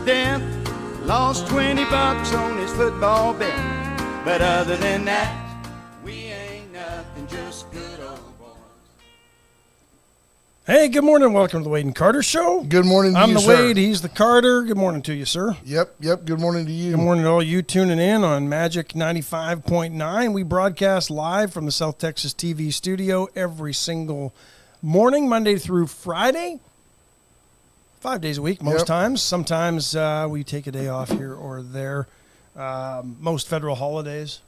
death. Lost $20 on his football bet. But other than that, we ain't nothing, just good old boys. Hey, good morning. Welcome to the Wade and Carter Show. Good morning to I'm you, the sir. Wade. He's the Carter. Good morning to you, sir. Yep. Good morning to you. Good morning to all you tuning in on Magic 95.9. We broadcast live from the South Texas TV studio every single morning, Monday through Friday. 5 days a week most times. Sometimes we take a day off here or there. Most federal holidays.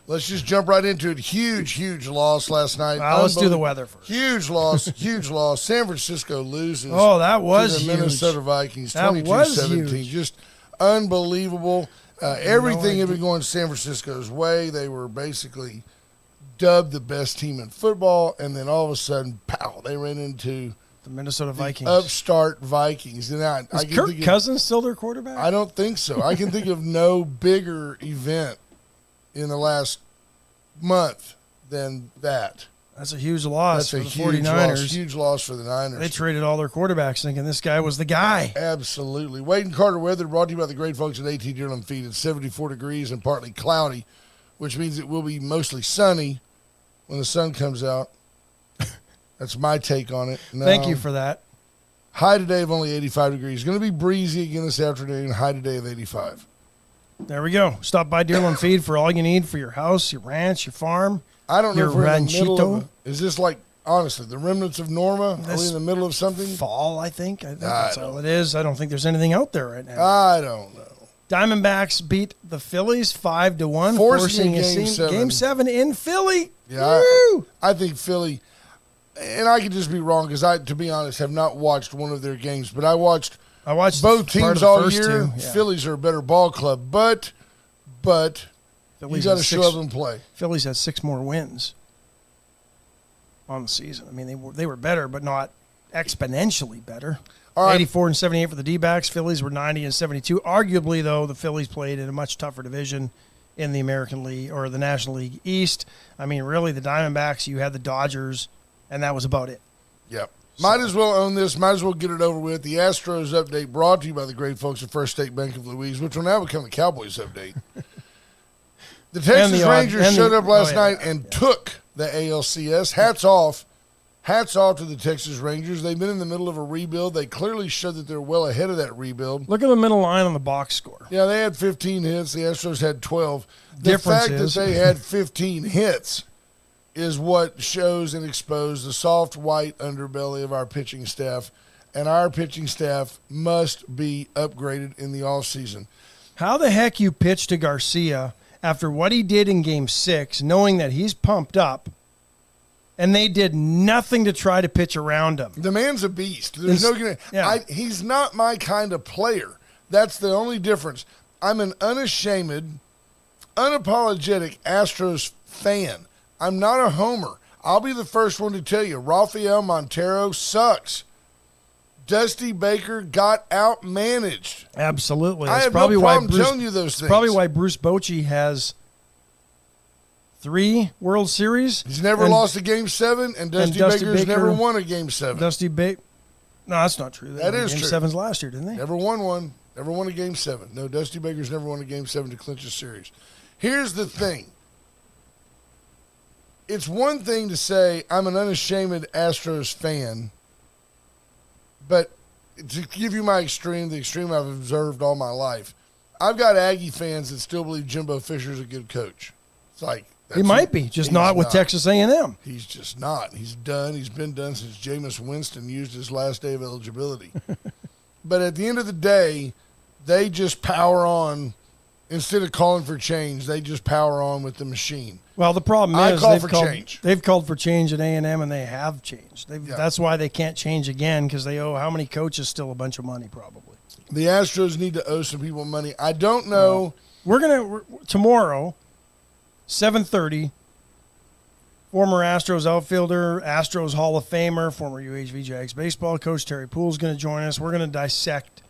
Let's just jump right into it. Huge loss last night. Let's do the weather first. Huge loss. San Francisco loses. Oh, that was to the huge. Minnesota Vikings, That was 22-17. huge. Just unbelievable. Everything had been going San Francisco's way. They were basically dubbed the best team in football, and then all of a sudden, pow, they ran into the Minnesota Vikings. Upstart Vikings. And Is Kirk Cousins still their quarterback? I don't think so. I can think of no bigger event in the last month than that. That's a huge loss for the huge 49ers. Huge loss for the Niners. They traded all their quarterbacks thinking this guy was the guy. Absolutely. Wade and Carter weather brought to you by the great folks at AT Deerland Feed. It's 74 degrees and partly cloudy, which means it will be mostly sunny when the sun comes out. That's my take on it. Thank you for that. High today of only 85 degrees. Going to be breezy again this afternoon. High today of 85. There we go. Stop by Deerland Feed for all you need for your house, your ranch, your farm. I don't know your if we're in the middle ranchito. of is this like, honestly, the remnants of Norma? Are we in the middle of something? Fall, I think that's all it is. I don't think there's anything out there right now. I don't know. Diamondbacks beat the Phillies 5-1, Forcing a Game 7 in Philly. Yeah, I think Philly, and I could just be wrong because I, to be honest, have not watched one of their games, but I watched both teams all year. Yeah. Phillies are a better ball club, but you got to show up and play. Phillies had 6 more wins on the season. I mean, they were better, but not exponentially better. All right. 84-78 for the D-backs. Phillies were 90-72. Arguably, though, the Phillies played in a much tougher division in the American League or the National League East. I mean, really, the Diamondbacks, you had the Dodgers, and that was about it. Yep. Might as well own this. Might as well get it over with. The Astros update brought to you by the great folks at First State Bank of Louise, which will now become the Cowboys update. The Texas Rangers showed up last night and took the ALCS. Hats off to the Texas Rangers. They've been in the middle of a rebuild. They clearly showed that they're well ahead of that rebuild. Look at the middle line on the box score. Yeah, they had 15 hits. The Astros had 12. The fact that they had 15 hits is what shows and exposes the soft white underbelly of our pitching staff, and our pitching staff must be upgraded in the offseason. How the heck you pitch to Garcia after what he did in Game 6, knowing that he's pumped up, and they did nothing to try to pitch around him? The man's a beast. There's he's not my kind of player. That's the only difference. I'm an unashamed, unapologetic Astros fan. I'm not a homer. I'll be the first one to tell you, Rafael Montero sucks. Dusty Baker got outmanaged. Absolutely. I have no problem telling you those things. Probably why Bruce Bochy has 3 World Series. He's never lost a Game 7, and Dusty Baker's never won a Game 7. No, that's not true. That is true. Game 7s last year, didn't they? Never won one. Never won a Game 7. No, Dusty Baker's never won a Game 7 to clinch a series. Here's the thing. It's one thing to say I'm an unashamed Astros fan, but to give you my extreme, the extreme I've observed all my life, I've got Aggie fans that still believe Jimbo Fisher's a good coach. It's like he might be, just not with Texas A&M. He's just not. He's done. He's been done since Jameis Winston used his last day of eligibility. But at the end of the day, they just power on. Instead of calling for change, they just power on with the machine. Well, the problem is they've called for change at A&M, and they have changed. That's why they can't change again, because they owe how many coaches still a bunch of money probably. The Astros need to owe some people money. I don't know. We're tomorrow, 7:30, former Astros outfielder, Astros Hall of Famer, former UHV Jags baseball coach Terry Poole's going to join us. We're going to dissect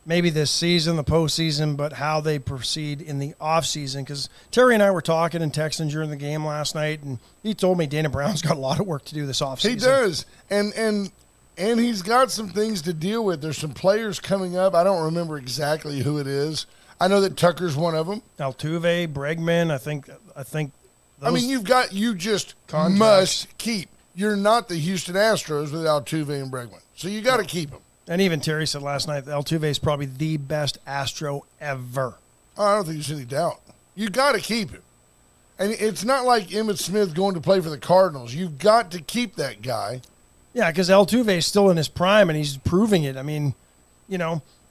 maybe this season, the postseason, but how they proceed in the offseason. Because Terry and I were talking and texting during the game last night, and he told me Dana Brown's got a lot of work to do this offseason. He does. And And he's got some things to deal with. There's some players coming up. I don't remember exactly who it is. I know that Tucker's one of them. Altuve, Bregman, I think. You just must keep. You're not the Houston Astros with Altuve and Bregman. So you got to keep them. And even Terry said last night that Altuve is probably the best Astro ever. Oh, I don't think there's any doubt. You got to keep him. And it's not like Emmitt Smith going to play for the Cardinals. You've got to keep that guy. Yeah, because Altuve is still in his prime, and he's proving it. I mean,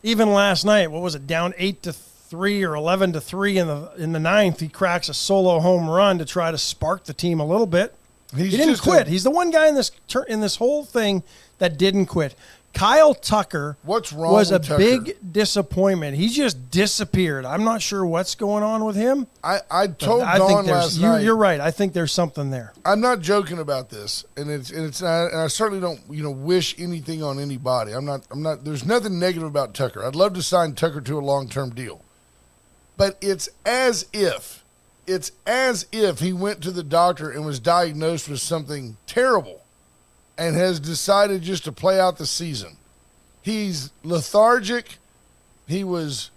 even last night, what was it, down 8-3 or 11-3 in the ninth, he cracks a solo home run to try to spark the team a little bit. He didn't quit. He's the one guy in this whole thing that didn't quit. Kyle Tucker was a big disappointment. He just disappeared. I'm not sure what's going on with him. I told Dawn last night. You're right. I think there's something there. I'm not joking about this, and it's not, and I certainly don't wish anything on anybody. I'm not. There's nothing negative about Tucker. I'd love to sign Tucker to a long-term deal, but it's as if he went to the doctor and was diagnosed with something terrible and has decided just to play out the season. He's lethargic. He was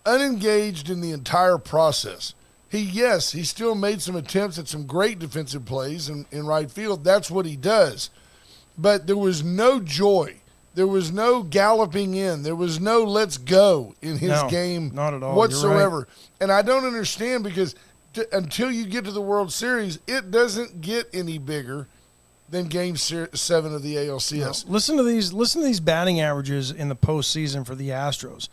unengaged in the entire process. He still made some attempts at some great defensive plays in right field. That's what he does. But there was no joy. There was no galloping in. There was no let's go in his game not at all. whatsoever. Right. And I don't understand because until you get to the World Series, it doesn't get any bigger than Game 7 of the ALCS. No. Listen to these batting averages in the postseason for the Astros.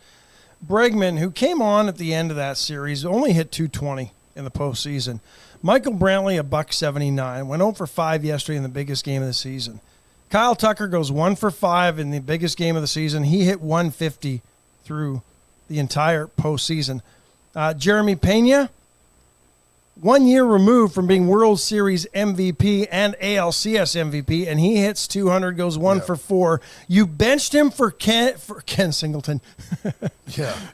Bregman, who came on at the end of that series, only hit .220 in the postseason. Michael Brantley, $179, went 0 for 5 yesterday in the biggest game of the season. Kyle Tucker goes 1 for 5 in the biggest game of the season. He hit .150 through the entire postseason. Jeremy Pena, 1 year removed from being World Series MVP and ALCS MVP, and he hits 200, goes 1 for 4. You benched him for Ken Singleton.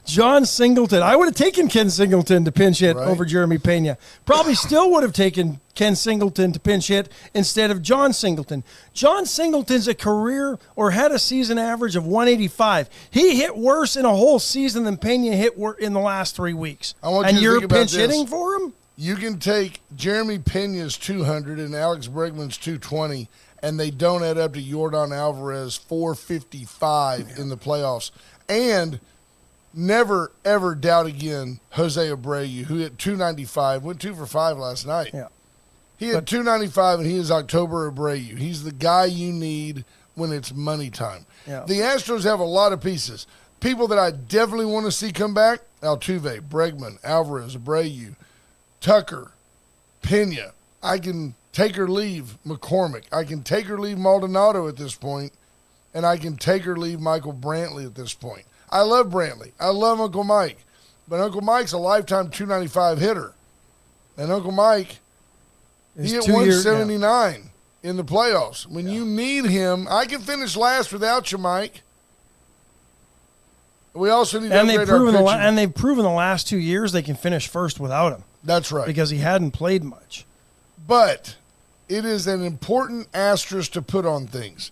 John Singleton. I would have taken Ken Singleton to pinch hit over Jeremy Pena. Probably still would have taken Ken Singleton to pinch hit instead of John Singleton. John Singleton's a career or had a season average of 185. He hit worse in a whole season than Pena hit in the last 3 weeks. And you're pinch hitting for him? You can take Jeremy Pena's 200 and Alex Bregman's 220, and they don't add up to Yordan Alvarez 455 in the playoffs. And never, ever doubt again Jose Abreu, who hit 295, went 2 for 5 last night. Yeah. He hit 295, and he is October Abreu. He's the guy you need when it's money time. Yeah. The Astros have a lot of pieces. People that I definitely want to see come back, Altuve, Bregman, Alvarez, Abreu, Tucker, Pena. I can take or leave McCormick. I can take or leave Maldonado at this point, and I can take or leave Michael Brantley at this point. I love Brantley. I love Uncle Mike. But Uncle Mike's a lifetime 295 hitter. And Uncle Mike, he hit 179 in the playoffs. When you need him, I can finish last without you, Mike. We also need to upgrade our pitching. And they've proven the last 2 years they can finish first without him. That's right. Because he hadn't played much. But it is an important asterisk to put on things.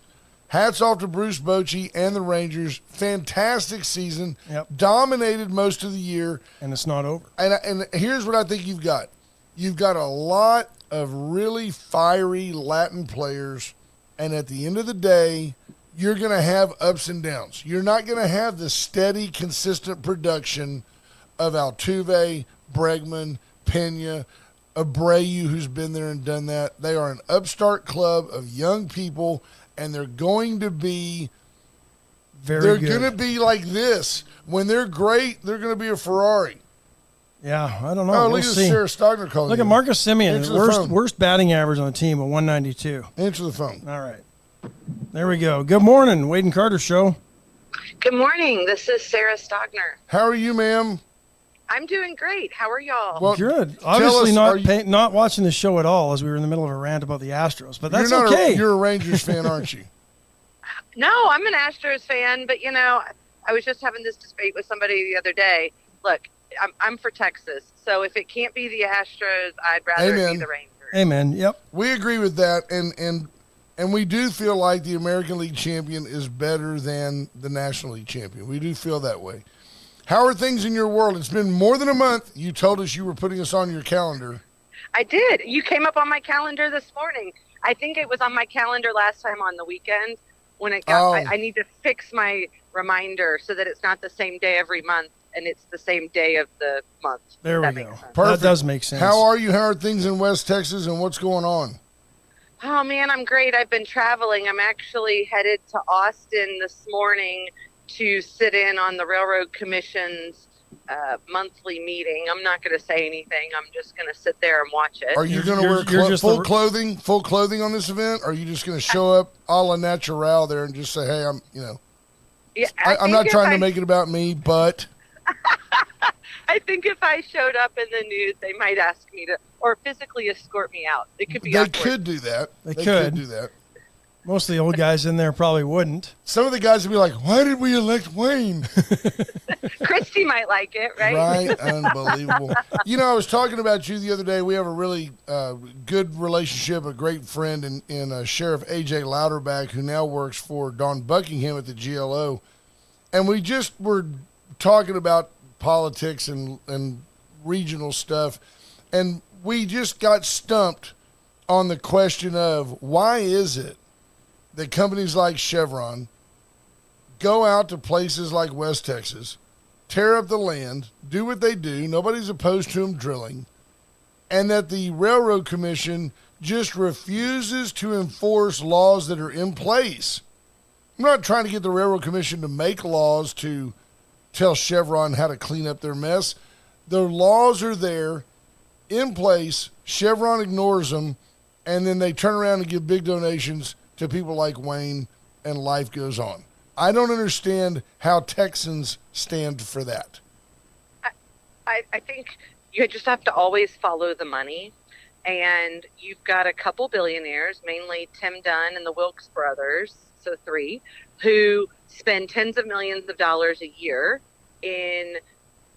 Hats off to Bruce Bochy and the Rangers. Fantastic season. Yep. Dominated most of the year. And it's not over. And here's what I think you've got. You've got a lot of really fiery Latin players. And at the end of the day, you're going to have ups and downs. You're not going to have the steady, consistent production of Altuve, Bregman, Pena, Abreu, who's been there and done that. They are an upstart club of young people, and they're going to be very good. They're going to be like this. When they're great, they're going to be a Ferrari. Yeah, I don't know. Oh, look at Sarah Stogner calling. Look at Marcus Semien, worst batting average on the team at 192. Answer the phone. All right. There we go. Good morning, Wade and Carter Show. Good morning. This is Sarah Stogner. How are you, ma'am? I'm doing great. How are y'all? Well, good. Obviously not watching the show at all as we were in the middle of a rant about the Astros, but that's okay. You're a Rangers fan, aren't you? No, I'm an Astros fan, but, I was just having this debate with somebody the other day. Look, I'm for Texas, so if it can't be the Astros, I'd rather it be the Rangers. Amen. Yep. We agree with that, and And we do feel like the American League champion is better than the National League champion. We do feel that way. How are things in your world? It's been more than a month. You told us you were putting us on your calendar. I did. You came up on my calendar this morning. I think it was on my calendar last time on the weekend when it got. I need to fix my reminder so that it's not the same day every month and it's the same day of the month. There we go. Perfect. That does make sense. How are you? How are things in West Texas and what's going on? Oh, man, I'm great. I've been traveling. I'm actually headed to Austin this morning to sit in on the Railroad Commission's monthly meeting. I'm not going to say anything. I'm just going to sit there and watch it. Are you going to wear full clothing on this event? Or are you just going to show up a la natural there and just say, hey, I'm not trying to make it about me, but... I think if I showed up in the news, they might ask me to, or physically escort me out. It could be. They could do that. They could do that. Most of the old guys in there probably wouldn't. Some of the guys would be like, "Why did we elect Wayne?" Christy might like it, right? Right, unbelievable. I was talking about you the other day. We have a really good relationship, a great friend in Sheriff A.J. Louderback, who now works for Don Buckingham at the GLO, and we just were talking about politics and regional stuff, and we just got stumped on the question of why is it that companies like Chevron go out to places like West Texas, tear up the land, do what they do, nobody's opposed to them drilling, and that the Railroad Commission just refuses to enforce laws that are in place. I'm not trying to get the Railroad Commission to make laws to tell Chevron how to clean up their mess. The laws are there, in place. Chevron ignores them, and then they turn around and give big donations to people like Wayne, and life goes on. I don't understand how Texans stand for that. I think you just have to always follow the money. And you've got a couple billionaires, mainly Tim Dunn and the Wilkes brothers, so 3, who spend tens of millions of dollars a year in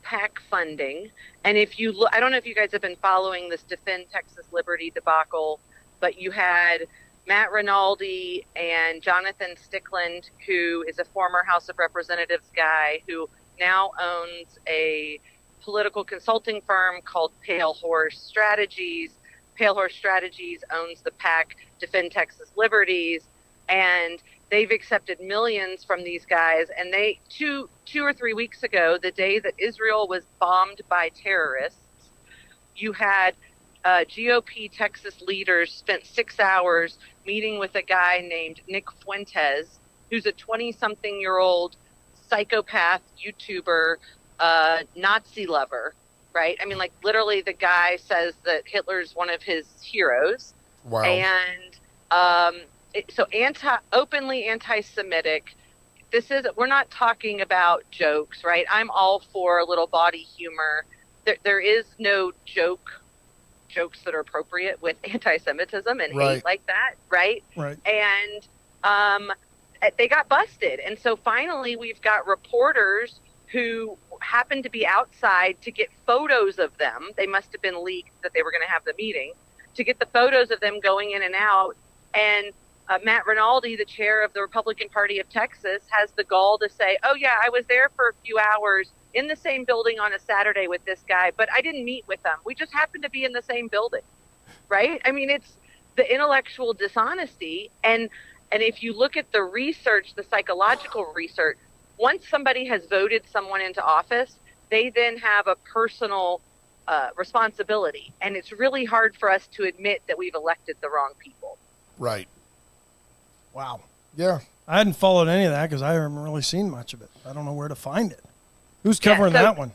PAC funding. And if you look, I don't know if you guys have been following this Defend Texas Liberty debacle, but you had Matt Rinaldi and Jonathan Stickland, who is a former House of Representatives guy who now owns a political consulting firm called Pale Horse Strategies. Pale Horse Strategies owns the PAC Defend Texas Liberties, and they've accepted millions from these guys. And they two or 3 weeks ago, the day that Israel was bombed by terrorists, you had GOP Texas leaders spent 6 hours meeting with a guy named Nick Fuentes, who's a 20-something-year-old psychopath YouTuber, Nazi lover, right? I mean, like, literally the guy says that Hitler's one of his heroes. Wow. And so openly anti-Semitic. We're not talking about jokes, right? I'm all for a little body humor. There is no jokes that are appropriate with anti-Semitism and hate like that, right? Right. And they got busted. And so finally we've got reporters who happened to be outside to get photos of them. They must have been leaked that they were going to have the meeting, to get the photos of them going in and out. And Matt Rinaldi, the chair of the Republican Party of Texas, has the gall to say, oh, yeah, I was there for a few hours in the same building on a Saturday with this guy, but I didn't meet with them. We just happened to be in the same building, right? I mean, it's the intellectual dishonesty. And if you look at the research, the psychological research, once somebody has voted someone into office, they then have a personal responsibility. And it's really hard for us to admit that we've elected the wrong people. Right. Wow. Yeah. I hadn't followed any of that because I haven't really seen much of it. I don't know where to find it. Who's covering that one?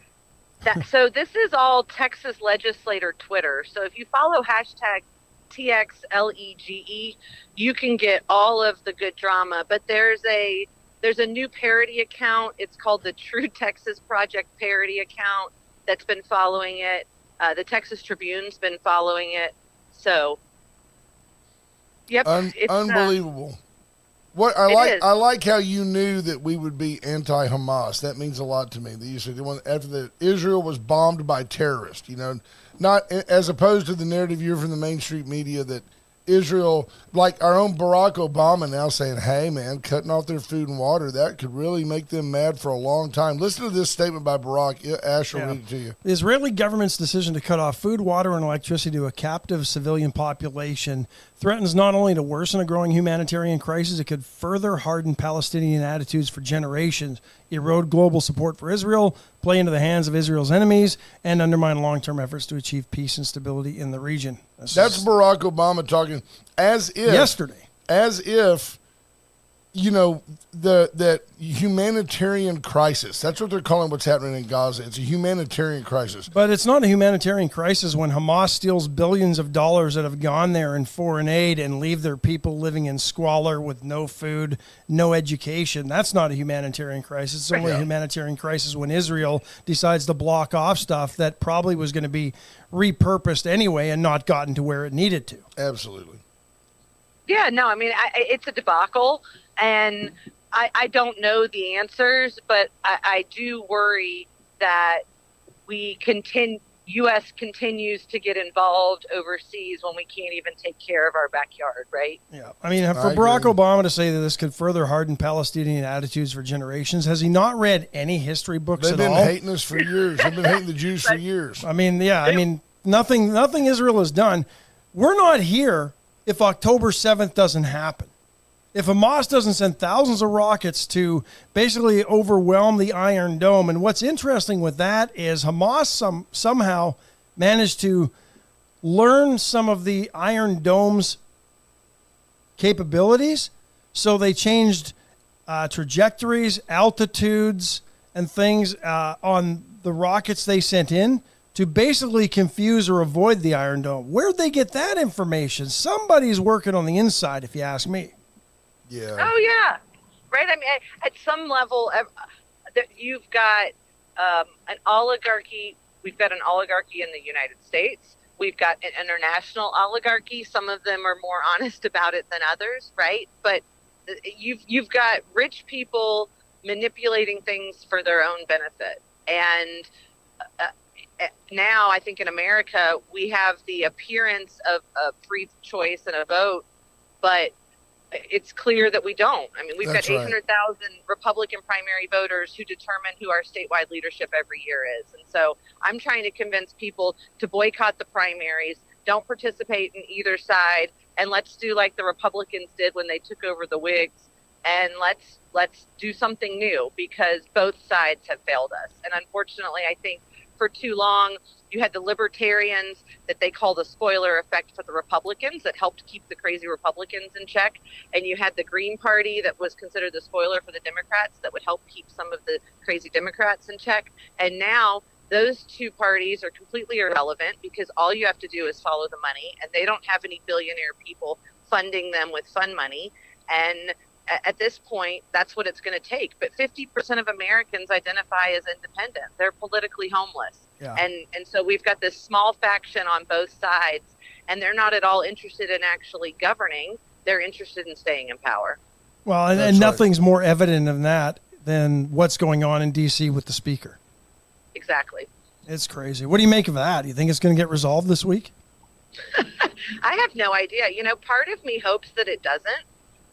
So this is all Texas legislator Twitter. So if you follow hashtag TXLEGE, you can get all of the good drama. But there's a new parody account. It's called the True Texas Project parody account that's been following it. The Texas Tribune's been following it. So, yep, it's unbelievable. What I like how you knew that we would be anti-Hamas. That means a lot to me. That you said after Israel was bombed by terrorists, not as opposed to the narrative you're from the mainstream media that Israel, like our own Barack Obama now saying, hey, man, cutting off their food and water, that could really make them mad for a long time. Listen to this statement by Barack. Ash will read it to you. The Israeli government's decision to cut off food, water, and electricity to a captive civilian population threatens not only to worsen a growing humanitarian crisis, it could further harden Palestinian attitudes for generations, erode global support for Israel, play into the hands of Israel's enemies, and undermine long-term efforts to achieve peace and stability in the region. That's Barack Obama talking as if yesterday. As if, that humanitarian crisis. That's what they're calling what's happening in Gaza. It's a humanitarian crisis. But it's not a humanitarian crisis when Hamas steals billions of dollars that have gone there in foreign aid and leave their people living in squalor with no food, no education. That's not a humanitarian crisis. It's only a humanitarian crisis when Israel decides to block off stuff that probably was going to be repurposed anyway and not gotten to where it needed to. Absolutely. Yeah, no, I mean, it's a debacle, and I don't know the answers, but I do worry that U.S. continues to get involved overseas when we can't even take care of our backyard, right? Yeah, I mean, for Barack Obama to say that this could further harden Palestinian attitudes for generations, has he not read any history books at all? They've been hating us for years. They've been hating the Jews for years. I mean, nothing Israel has done. We're not here if October 7th doesn't happen. If Hamas doesn't send thousands of rockets to basically overwhelm the Iron Dome, and what's interesting with that is Hamas somehow managed to learn some of the Iron Dome's capabilities, so they changed trajectories, altitudes, and things on the rockets they sent in to basically confuse or avoid the Iron Dome. Where'd they get that information? Somebody's working on the inside, if you ask me. Yeah. Oh, yeah. Right? I mean, at some level, you've got an oligarchy. We've got an oligarchy in the United States. We've got an international oligarchy. Some of them are more honest about it than others, right? But you've got rich people manipulating things for their own benefit. And now I think in America, we have the appearance of a free choice and a vote, but it's clear that we don't. I mean, we've got 800,000 Republican primary voters who determine who our statewide leadership every year is. And so I'm trying to convince people to boycott the primaries, don't participate in either side, and let's do like the Republicans did when they took over the Whigs, and let's do something new, because both sides have failed us. And unfortunately, I think for too long, you had the libertarians that they call the spoiler effect for the Republicans that helped keep the crazy Republicans in check. And you had the Green Party that was considered the spoiler for the Democrats that would help keep some of the crazy Democrats in check. And now those two parties are completely irrelevant, because all you have to do is follow the money, and they don't have any billionaire people funding them with fun money. And at this point, that's what it's going to take. But 50% of Americans identify as independent. They're politically homeless. Yeah. And so we've got this small faction on both sides, and they're not at all interested in actually governing. They're interested in staying in power. Well, and nothing's more evident than that than what's going on in D.C. with the speaker. Exactly. It's crazy. What do you make of that? Do you think it's going to get resolved this week? I have no idea. Part of me hopes that it doesn't.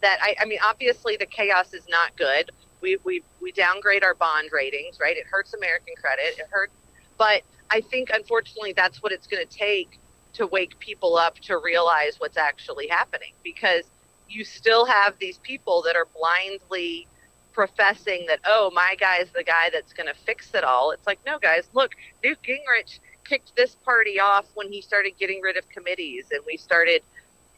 I mean, obviously the chaos is not good. We downgrade our bond ratings, right? It hurts American credit. It hurts, but I think unfortunately that's what it's going to take to wake people up to realize what's actually happening, because you still have these people that are blindly professing that, oh, my guy's the guy that's going to fix it all. It's like, no, guys, look, Newt Gingrich kicked this party off when he started getting rid of committees, and we started,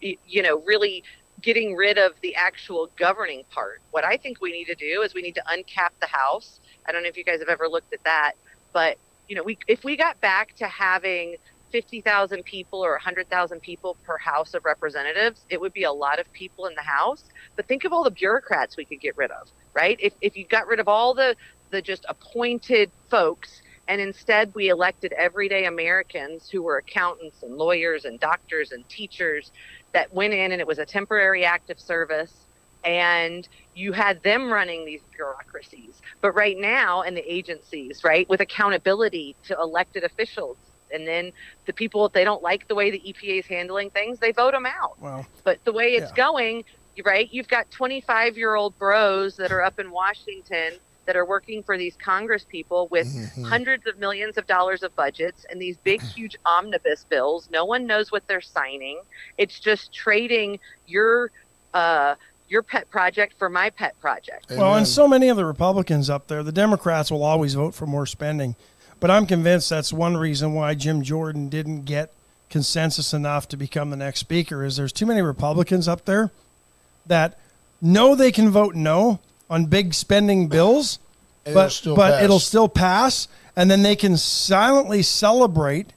really getting rid of the actual governing part. What I think we need to do is we need to uncap the House. I don't know if you guys have ever looked at that, but if we got back to having 50,000 people or 100,000 people per House of Representatives, it would be a lot of people in the House. But think of all the bureaucrats we could get rid of, right? If you got rid of all the just appointed folks, and instead we elected everyday Americans who were accountants and lawyers and doctors and teachers that went in, and it was a temporary act of service, and you had them running these bureaucracies. But right now in the agencies, right, with accountability to elected officials, And then the people, if they don't like the way the EPA is handling things, they vote them out. Well, but the way it's going, right, you've got 25-year-old bros that are up in Washington that are working for these Congress people with hundreds of millions of dollars of budgets and these big, huge omnibus bills. No one knows what they're signing. It's just trading your pet project for my pet project. Well, and so many of the Republicans up there, the Democrats will always vote for more spending. But I'm convinced that's one reason why Jim Jordan didn't get consensus enough to become the next speaker is there's too many Republicans up there that know they can vote no on big spending bills, but it'll still pass, and then they can silently celebrate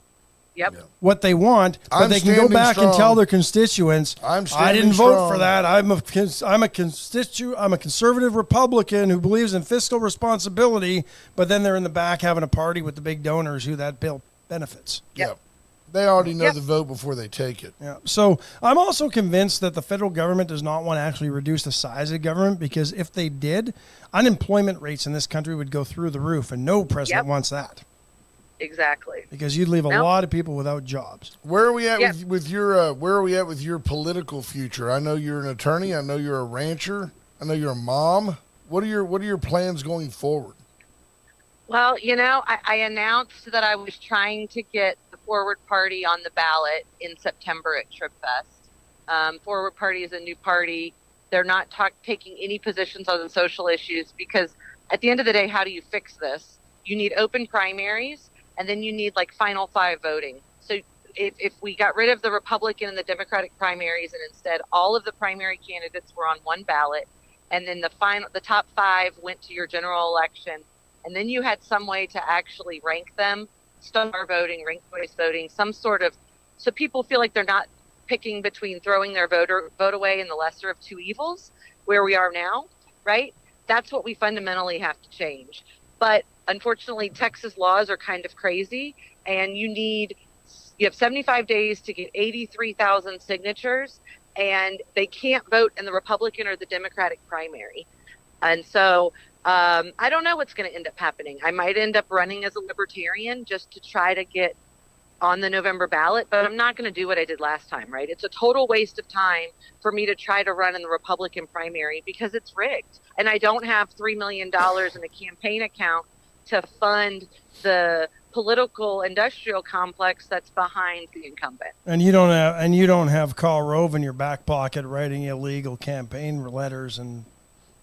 what they want, but they can go back and tell their constituents, I didn't vote for that. I'm a conservative Republican who believes in fiscal responsibility, but then they're in the back having a party with the big donors who that bill benefits. Yep. They already know the vote before they take it. Yeah. So I'm also convinced that the federal government does not want to actually reduce the size of government, because if they did, unemployment rates in this country would go through the roof, and no president wants that. Exactly. Because you'd leave a lot of people without jobs. Where are we at with your political future? I know you're an attorney. I know you're a rancher. I know you're a mom. What are your plans going forward? Well, I announced that I was trying to get the Forward Party on the ballot in September at TripFest. Forward Party is a new party. They're not taking any positions on the social issues because at the end of the day, how do you fix this? You need open primaries, and then you need final five voting. So if we got rid of the Republican and the Democratic primaries and instead all of the primary candidates were on one ballot, and then the top five went to your general election, and then you had some way to actually rank them, star voting, ranked choice voting, some sort of, so people feel like they're not picking between throwing their vote away and the lesser of two evils, where we are now, right? That's what we fundamentally have to change. But unfortunately, Texas laws are kind of crazy, and you have 75 days to get 83,000 signatures, and they can't vote in the Republican or the Democratic primary. And so I don't know what's going to end up happening. I might end up running as a libertarian just to try to get on the November ballot, but I'm not going to do what I did last time, right? It's a total waste of time for me to try to run in the Republican primary because it's rigged. And I don't have $3 million in a campaign account to fund the political industrial complex that's behind the incumbent. And you don't have Karl Rove in your back pocket writing illegal campaign letters and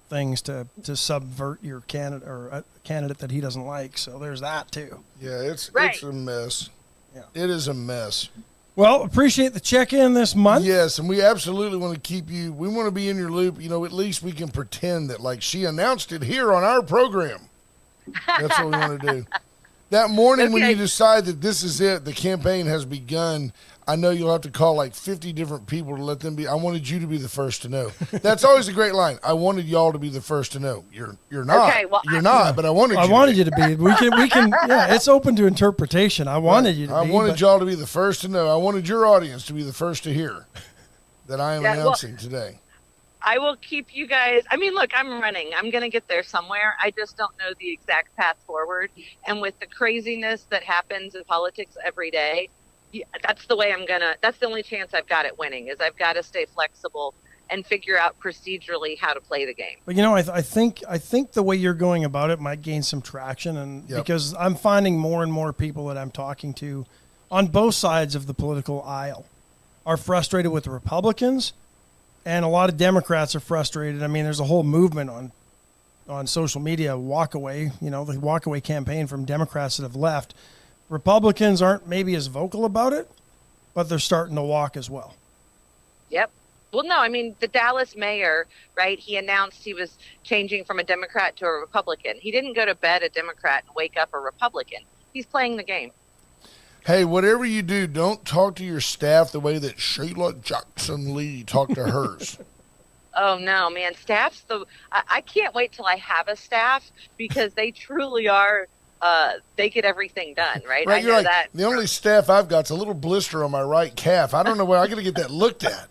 things to subvert your candidate or a candidate that he doesn't like. So there's that too. Yeah, it's a mess. Yeah. It is a mess. Well, appreciate the check-in this month. Yes, and we absolutely want to keep you. We want to be in your loop. At least we can pretend that she announced it here on our program. That's what we want to do. That morning when you decide that this is it, the campaign has begun, I know you'll have to call 50 different people to let them be. I wanted you to be the first to know. That's always a great line. I wanted y'all to be the first to know. You're not. Okay, well, you're not, but I wanted you. I wanted you to be. We can. Yeah, it's open to interpretation. I wanted you to be. I wanted y'all to be the first to know. I wanted your audience to be the first to hear that I am announcing today. I will keep you guys. I mean, look, I'm running. I'm going to get there somewhere. I just don't know the exact path forward. And with the craziness that happens in politics every day, that's the way that's the only chance I've got at winning is I've got to stay flexible and figure out procedurally how to play the game. But I think the way you're going about it might gain some traction, and because I'm finding more and more people that I'm talking to on both sides of the political aisle are frustrated with the Republicans. And a lot of Democrats are frustrated. I mean, there's a whole movement on social media, walkaway, the walkaway campaign from Democrats that have left. Republicans aren't maybe as vocal about it, but they're starting to walk as well. Yep. Well, no, I mean, the Dallas mayor, right, he announced he was changing from a Democrat to a Republican. He didn't go to bed a Democrat and wake up a Republican. He's playing the game. Hey, whatever you do, don't talk to your staff the way that Sheila Jackson Lee talked to hers. Oh, no, man. Staff's I can't wait till I have a staff because they truly are, they get everything done, right? Right, you're that. The only staff I've got is a little blister on my right calf. I don't know where I got to get that looked at.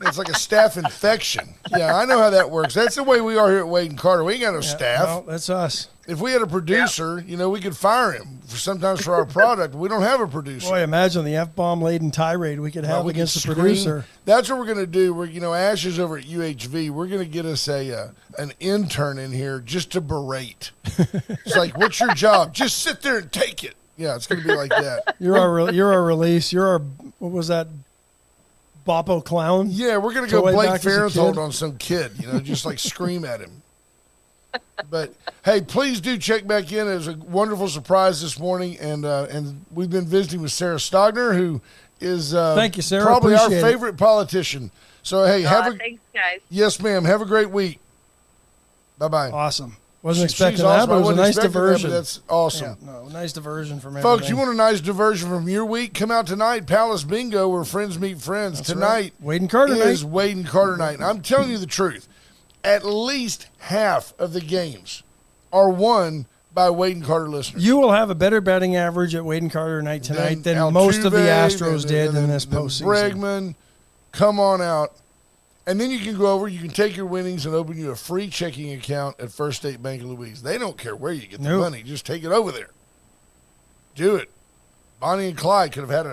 It's like a staph infection. Yeah, I know how that works. That's the way we are here at Wade and Carter. We ain't got no staff. No, that's us. If we had a producer, we could fire him sometimes for our product. We don't have a producer. Boy, imagine the F-bomb laden tirade we could have against the producer. That's what we're going to do. We're, Ash is over at UHV. We're going to get us an intern in here just to berate. It's like, what's your job? Just sit there and take it. Yeah, it's going to be like that. You're our release. You're our, what was that, Boppo clown? Yeah, we're going to go Blake Farenthold on some kid, just like scream at him. But, hey, please do check back in. It was a wonderful surprise this morning, and we've been visiting with Sarah Stogner, who is Thank you, Sarah. probably our Appreciate favorite politician. So, hey, thanks, guys. Yes, ma'am. Have a great week. Bye-bye. Awesome. Wasn't expecting that, but it was a nice diversion. That's awesome. Yeah, no, nice diversion from everything. Folks, you want a nice diversion from your week? Come out tonight, Palace Bingo, where friends meet friends. That's tonight right. Wade and Carter is night. Wade and Carter night. And I'm telling you the truth. At least half of the games are won by Wade and Carter listeners. You will have a better betting average at Wade and Carter night tonight than Altuve, most of the Astros did in this postseason. Bregman, come on out. And then you can go over, you can take your winnings and open you a free checking account at First State Bank of Louise. They don't care where you get the money. Just take it over there. Do it. Bonnie and Clyde could have had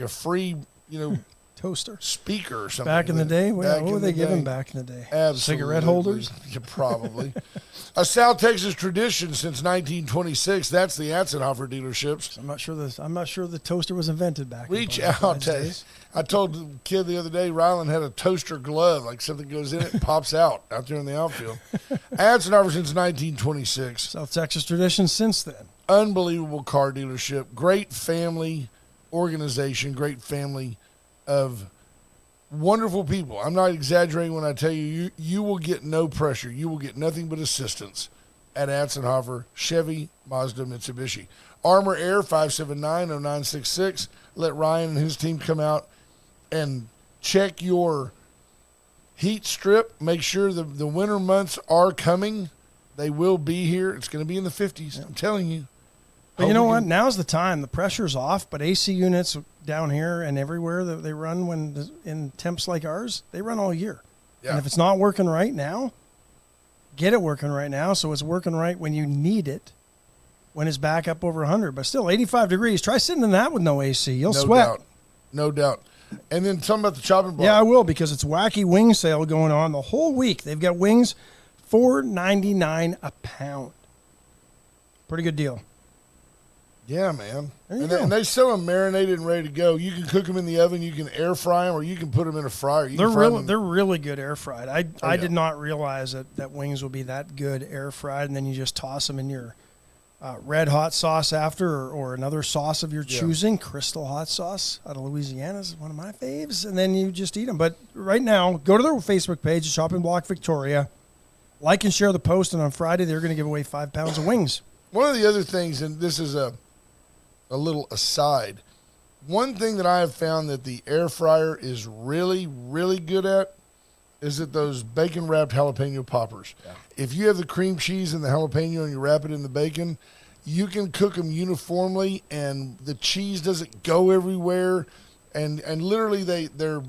a free, toaster speaker or something. Back in the day? What were they giving back in the day? Absolutely. Cigarette holders? Yeah, probably. A South Texas tradition since 1926. That's the Atzenhofer dealerships. I'm not sure the toaster was invented back. Reach out. I told the kid the other day, Ryland had a toaster glove, like something goes in it and pops out there in the outfield. Atzenhofer since 1926. South Texas tradition since then. Unbelievable car dealership. Great family organization. Great family of wonderful people. I'm not exaggerating when I tell you, you will get no pressure. You will get nothing but assistance at Atzenhofer, Chevy, Mazda, Mitsubishi. Armor Air, 579-0966. Let Ryan and his team come out and check your heat strip. Make sure the winter months are coming. They will be here. It's going to be in the 50s. I'm telling you. But you know what? Now's the time. The pressure's off, but AC units down here and everywhere that they run in temps like ours, they run all year. Yeah. And if it's not working right now, get it working right now so it's working right when you need it, when it's back up over 100. But still, 85 degrees. Try sitting in that with no AC. You'll sweat. No doubt. And then tell them about the chopping block. Yeah, I will, because it's wacky wing sale going on the whole week. They've got wings, $4.99 a pound. Pretty good deal. Yeah, man. And they sell them marinated and ready to go. You can cook them in the oven. You can air fry them, or you can put them in a fryer. They're really good air fried. I did not realize that wings will be that good air fried, and then you just toss them in your red hot sauce after, or another sauce of your choosing. Crystal hot sauce out of Louisiana is one of my faves, and then you just eat them. But right now, go to their Facebook page, Shopping Block Victoria. Like and share the post, and on Friday they're going to give away 5 pounds of wings. One of the other things, and this is a little aside, one thing that I have found that the air fryer is really, really good at is that those bacon-wrapped jalapeno poppers. Yeah. If you have the cream cheese and the jalapeno and you wrap it in the bacon, you can cook them uniformly, and the cheese doesn't go everywhere, and literally they're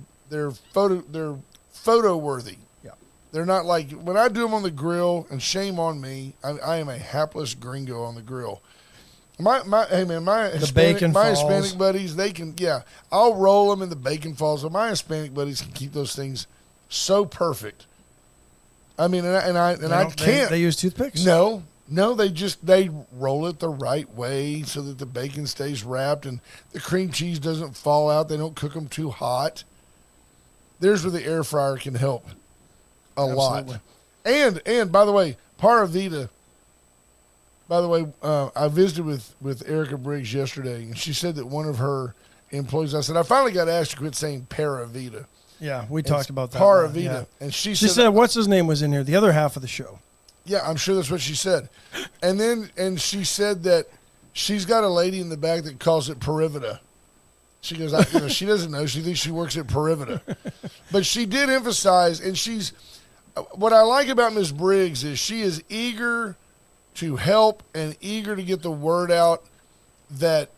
photo worthy. Yeah. They're not like when I do them on the grill, and shame on me, I am a hapless gringo on the grill. My Hispanic buddies, they can, I'll roll them and the bacon falls. So my Hispanic buddies can keep those things so perfect. I mean, I can't. They use toothpicks? No, they roll it the right way so that the bacon stays wrapped and the cream cheese doesn't fall out. They don't cook them too hot. There's where the air fryer can help a lot. And by the way, Para Vida. By the way, I visited with Erica Briggs yesterday, and she said that one of her employees, I said, I finally got asked to quit saying Para Vida. Yeah, we talked about that. Para Vida. Yeah. And she said, what's his name was in here, the other half of the show. Yeah, I'm sure that's what she said. And she said that she's got a lady in the back that calls it Parivida. She goes, she doesn't know. She thinks she works at Parivida. But she did emphasize, and what I like about Ms. Briggs is she is eager to help and eager to get the word out that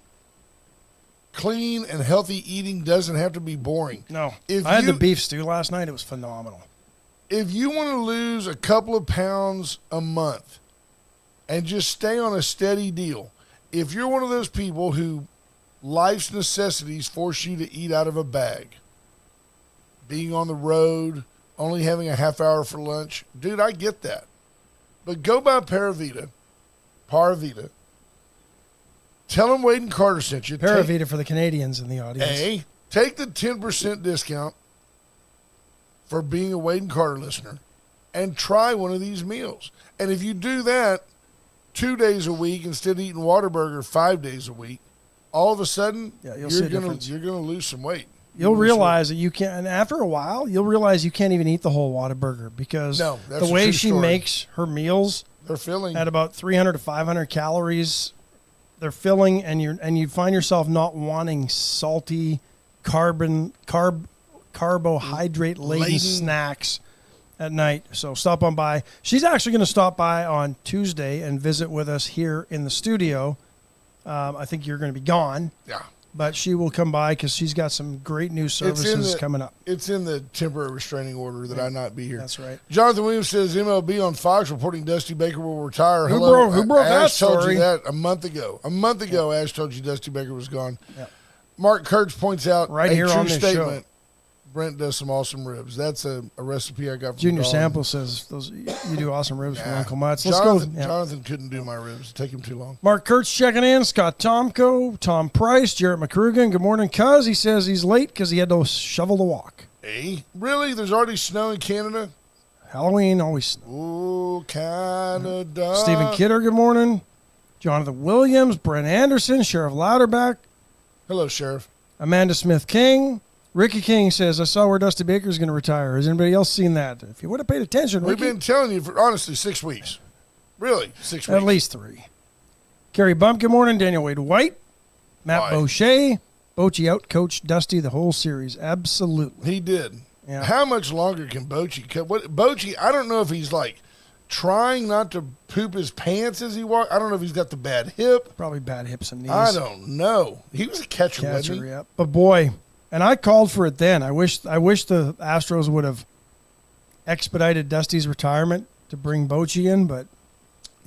clean and healthy eating doesn't have to be boring. No. I had the beef stew last night. It was phenomenal. If you want to lose a couple of pounds a month and just stay on a steady deal, if you're one of those people who life's necessities force you to eat out of a bag, being on the road, only having a half hour for lunch, dude, I get that. But go buy Paravita. Tell them Wade and Carter sent you. Paravita for the Canadians in the audience. Take the 10% discount for being a Wade and Carter listener and try one of these meals. And if you do that 2 days a week instead of eating Whataburger 5 days a week, all of a sudden you're going to lose some weight. You'll realize that you can't, and after a while, you'll realize you can't even eat the whole Whataburger because the way she makes her meals, they're filling at about 300 to 500 calories. They're filling, and you find yourself not wanting salty, carbohydrate-laden snacks at night. So stop on by. She's actually going to stop by on Tuesday and visit with us here in the studio. I think you're going to be gone. Yeah. But she will come by because she's got some great new services coming up. It's in the temporary restraining order that I not be here. That's right. Jonathan Williams says MLB on Fox reporting Dusty Baker will retire. Hello. Who broke that Ash story? told you that a month ago. A month ago, Ash told you Dusty Baker was gone. Yeah. Mark Kurtz points out right a here true on this statement. show. Brent does some awesome ribs. That's a recipe I got from Junior Dawn. Sample says you do awesome ribs from Uncle Mutt's. Let's Jonathan, go. Yeah. Jonathan couldn't do my ribs. It'd take him too long. Mark Kurtz checking in. Scott Tomko, Tom Price, Jarrett McCrugan. Good morning, cuz. He says he's late because he had to shovel the walk. Hey, really? There's already snow in Canada? Halloween always snow. Ooh, Canada. Stephen Kidder, good morning. Jonathan Williams, Brent Anderson, Sheriff Louderback. Hello, Sheriff. Amanda Smith King. Ricky King says, I saw where Dusty Baker's going to retire. Has anybody else seen that? If you would have paid attention, We've Ricky, been telling you for, honestly, 6 weeks. Really, 6 weeks. at least 3. Kerry Bump, good morning. Daniel Wade White. Matt Boucher. Bochy out-coached Dusty the whole series. Absolutely. He did. Yeah. How much longer can Bochy cut? Bochy, I don't know if he's like trying not to poop his pants as he walks. I don't know if he's got the bad hip. Probably bad hips and knees. I don't know. He was a catcher, wasn't he? Yeah. But boy, and I called for it then. I wish the Astros would have expedited Dusty's retirement to bring Bochy in, but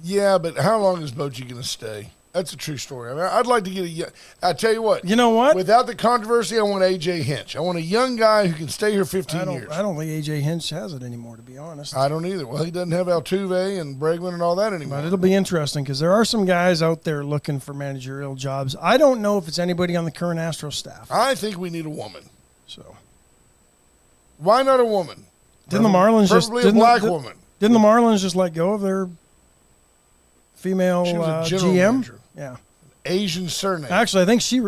yeah, but how long is Bochy going to stay? That's a true story. I mean, I'd like to get I tell you what. You know what? Without the controversy, I want A.J. Hinch. I want a young guy who can stay here 15 years. I don't think A.J. Hinch has it anymore, to be honest. I don't either. Well, he doesn't have Altuve and Bregman and all that anymore. But it'll be interesting because there are some guys out there looking for managerial jobs. I don't know if it's anybody on the current Astros staff. I think we need a woman. So why not a woman? Didn't the Marlins Preferably a black woman. Didn't the Marlins just let go of their female She was a general GM? manager. Yeah. Asian surname. Actually, I think she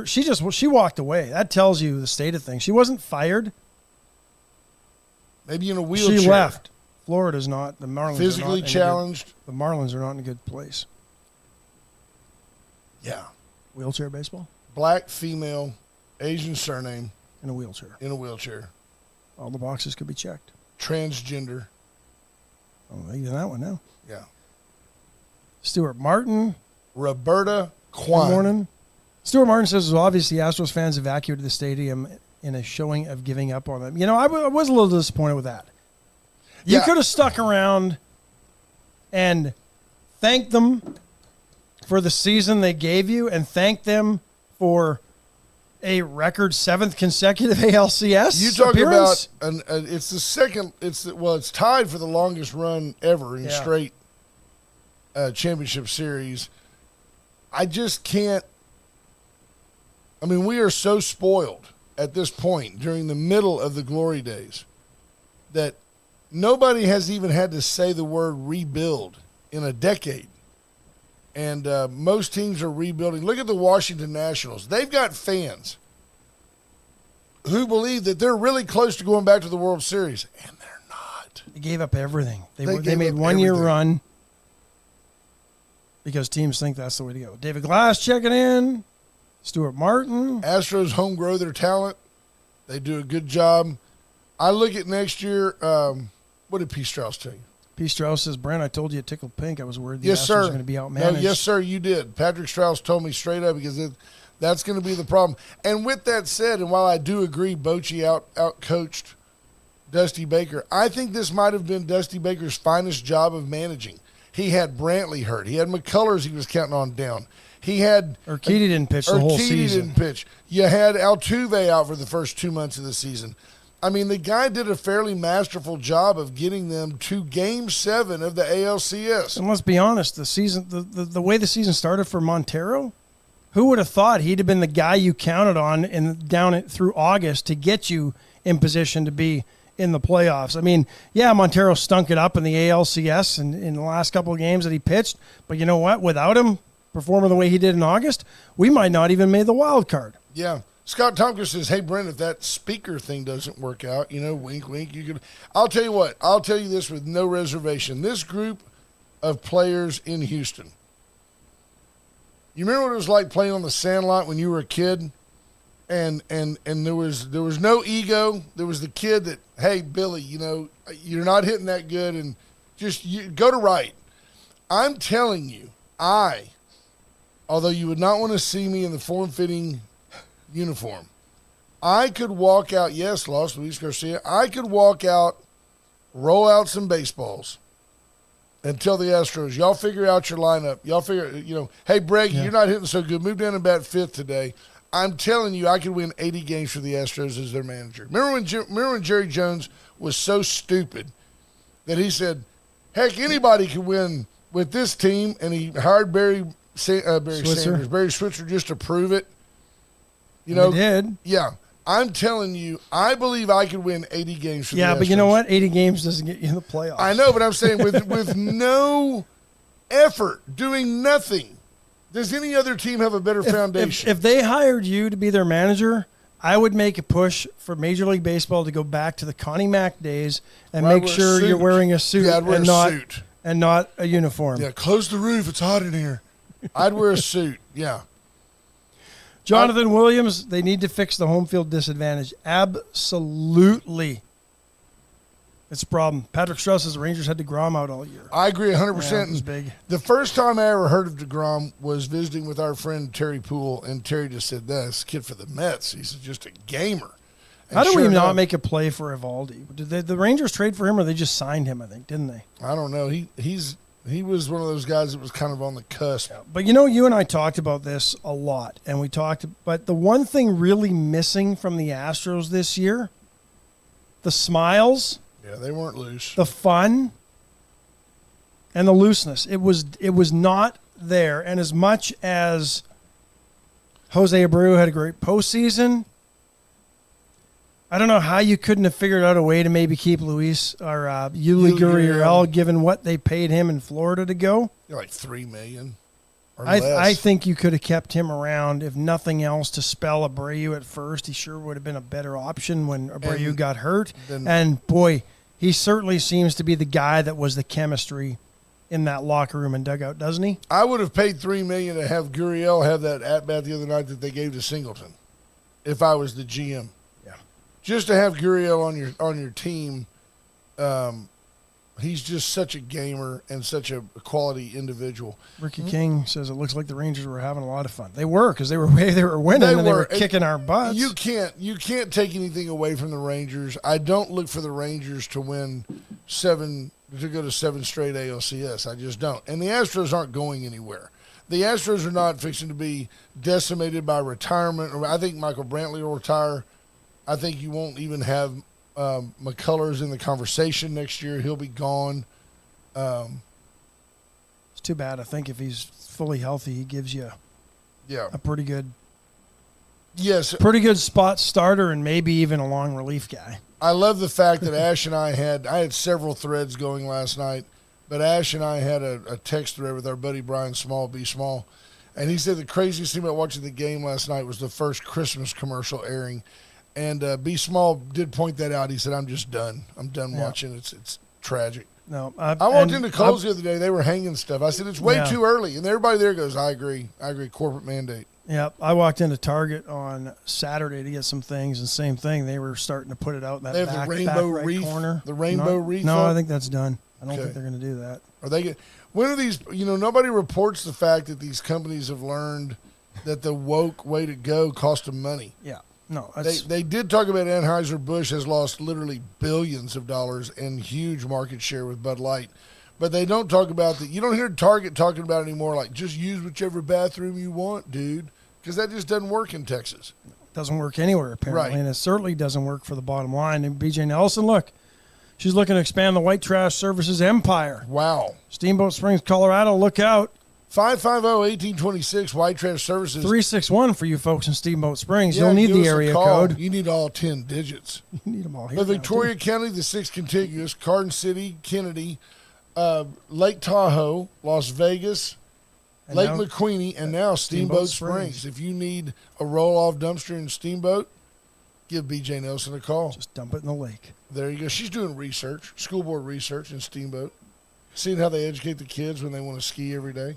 walked away. That tells you the state of things. She wasn't fired. Maybe in a wheelchair. She left. Florida's not. The Marlins physically challenged. The Marlins are not in a good place. Yeah. Wheelchair baseball? Black, female, Asian surname. In a wheelchair. In a wheelchair. All the boxes could be checked. Transgender. Oh, even that one now. Yeah. Stuart Martin. Roberta Kwan. Good morning. Stuart Martin says, well, obviously Astros fans evacuated the stadium in a showing of giving up on them. You know, I was a little disappointed with that. You could have stuck around and thanked them for the season they gave you and thanked them for a record 7th consecutive ALCS You talk appearance. about it's the second. It's tied for the longest run ever in straight championship series. I just can't. I mean, we are so spoiled at this point during the middle of the glory days that nobody has even had to say the word rebuild in a decade. And most teams are rebuilding. Look at the Washington Nationals. They've got fans who believe that they're really close to going back to the World Series, and they're not. They gave up everything. They made up 1 year everything. run because teams think that's the way to go. David Glass checking in. Stuart Martin. Astros home grow their talent. They do a good job. I look at next year. What did P. Strauss tell you? P. Strauss says, Brent, I told you it tickled pink. I was worried the Yes, Astros sir. were going to be outmanaged. No, yes, sir, you did. Patrick Strauss told me straight up because That's going to be the problem. And with that said, and while I do agree Bochy out-coached Dusty Baker, I think this might have been Dusty Baker's finest job of managing. He had Brantley hurt. He had McCullers he was counting on down. He had Urquidy didn't pitch the whole season. Didn't pitch. You had Altuve out for the first 2 months of the season. I mean, the guy did a fairly masterful job of getting them to Game 7 of the ALCS. And let's be honest, the way the season started for Montero, who would have thought he'd have been the guy you counted on through August to get you in position to be in the playoffs? I mean, yeah, Montero stunk it up in the ALCS and in the last couple of games that he pitched, but you know what? Without him performing the way he did in August, we might not even made the wild card. Yeah. Scott Tompkins says, hey, Brent, if that speaker thing doesn't work out, wink, wink, you could. I'll tell you what. I'll tell you this with no reservation. This group of players in Houston, you remember what it was like playing on the Sandlot when you were a kid? And there was no ego. There was the kid that, hey, Billy, you're not hitting that good, and just go to right. I'm telling you, although you would not want to see me in the form-fitting uniform, I could walk out, yes, lost Luis Garcia, I could walk out, roll out some baseballs, and tell the Astros, y'all figure out your lineup. Y'all figure, hey, Breg, You're not hitting so good. Move down and bat fifth today. I'm telling you, I could win 80 games for the Astros as their manager. Remember when Jerry Jones was so stupid that he said, heck, anybody can win with this team, and he hired Barry Switzer just to prove it. He did. Yeah. I'm telling you, I believe I could win 80 games for the Astros. Yeah, but you know what? 80 games doesn't get you in the playoffs. I know, but I'm saying with no effort, doing nothing. Does any other team have a better foundation? If they hired you to be their manager, I would make a push for Major League Baseball to go back to the Connie Mack days and make sure you're wearing a suit and not a uniform. Yeah, close the roof. It's hot in here. I'd wear a suit. Yeah. Jonathan Williams, they need to fix the home field disadvantage. Absolutely. It's a problem. Patrick Strauss says the Rangers had DeGrom out all year. I agree 100%. Yeah, it was big. The first time I ever heard of DeGrom was visiting with our friend Terry Poole, and Terry just said, this kid for the Mets. He's just a gamer. And how do we not make a play for Evaldi? Did the Rangers trade for him, or they just signed him, I think, didn't they? I don't know. He was one of those guys that was kind of on the cusp. Yeah, but you and I talked about this a lot, and but the one thing really missing from the Astros this year, the smiles. Yeah, they weren't loose. The fun and the looseness. It was not there. And as much as Jose Abreu had a great postseason, I don't know how you couldn't have figured out a way to maybe keep Luis or Yuli Gurriel, given what they paid him in Florida to go. Like $3 million or less. less. I think you could have kept him around, if nothing else, to spell Abreu at first. He sure would have been a better option when Abreu got hurt. And, boy, he certainly seems to be the guy that was the chemistry in that locker room and dugout, doesn't he? I would have paid $3 million to have Gurriel have that at-bat the other night that they gave to Singleton if I was the GM. Just to have Gurriel on your team, he's just such a gamer and such a quality individual. Ricky King says it looks like the Rangers were having a lot of fun. They were, because they were winning and they were kicking our butts. You can't take anything away from the Rangers. I don't look for the Rangers to win to go to 7 straight ALCS. I just don't. And the Astros aren't going anywhere. The Astros are not fixing to be decimated by retirement. I think Michael Brantley will retire. I think you won't even have McCullers in the conversation next year. He'll be gone. It's too bad. I think if he's fully healthy, he gives you a pretty good spot starter and maybe even a long relief guy. I love the fact that Ash and I had several threads going last night, but Ash and I had a text thread with our buddy Brian Small, B. Small, and he said the craziest thing about watching the game last night was the first Christmas commercial airing. And B. Small did point that out. He said, I'm just done. I'm done watching. It's tragic. No, I walked into Kohl's the other day. They were hanging stuff. I said, it's way too early. And everybody there goes, I agree. Corporate mandate. Yeah, I walked into Target on Saturday to get some things, and same thing. They were starting to put it out in that they have back, the rainbow back right wreath corner. The rainbow wreath? No, I think that's done. I don't think they're going to do that. When are these, nobody reports the fact that these companies have learned that the woke way to go cost them money. Yeah. No, they did talk about Anheuser-Busch has lost literally billions of dollars and huge market share with Bud Light. But they don't talk about that. You don't hear Target talking about it anymore, like, just use whichever bathroom you want, dude, because that just doesn't work in Texas. Doesn't work anywhere, apparently, right. And it certainly doesn't work for the bottom line. And BJ Nelson, look, she's looking to expand the white trash services empire. Wow. Steamboat Springs, Colorado, look out. 550-1826, White Trash Services. 361 for you folks in Steamboat Springs. You'll need the area code. You need all 10 digits. You need them all here. But Victoria County, the 6 contiguous, Garden City, Kennedy, Lake Tahoe, Las Vegas, and Lake McQueeney, and now Steamboat Springs. If you need a roll-off dumpster in Steamboat, give BJ Nelson a call. Just dump it in the lake. There you go. She's doing research, school board research in Steamboat. Seeing how they educate the kids when they want to ski every day.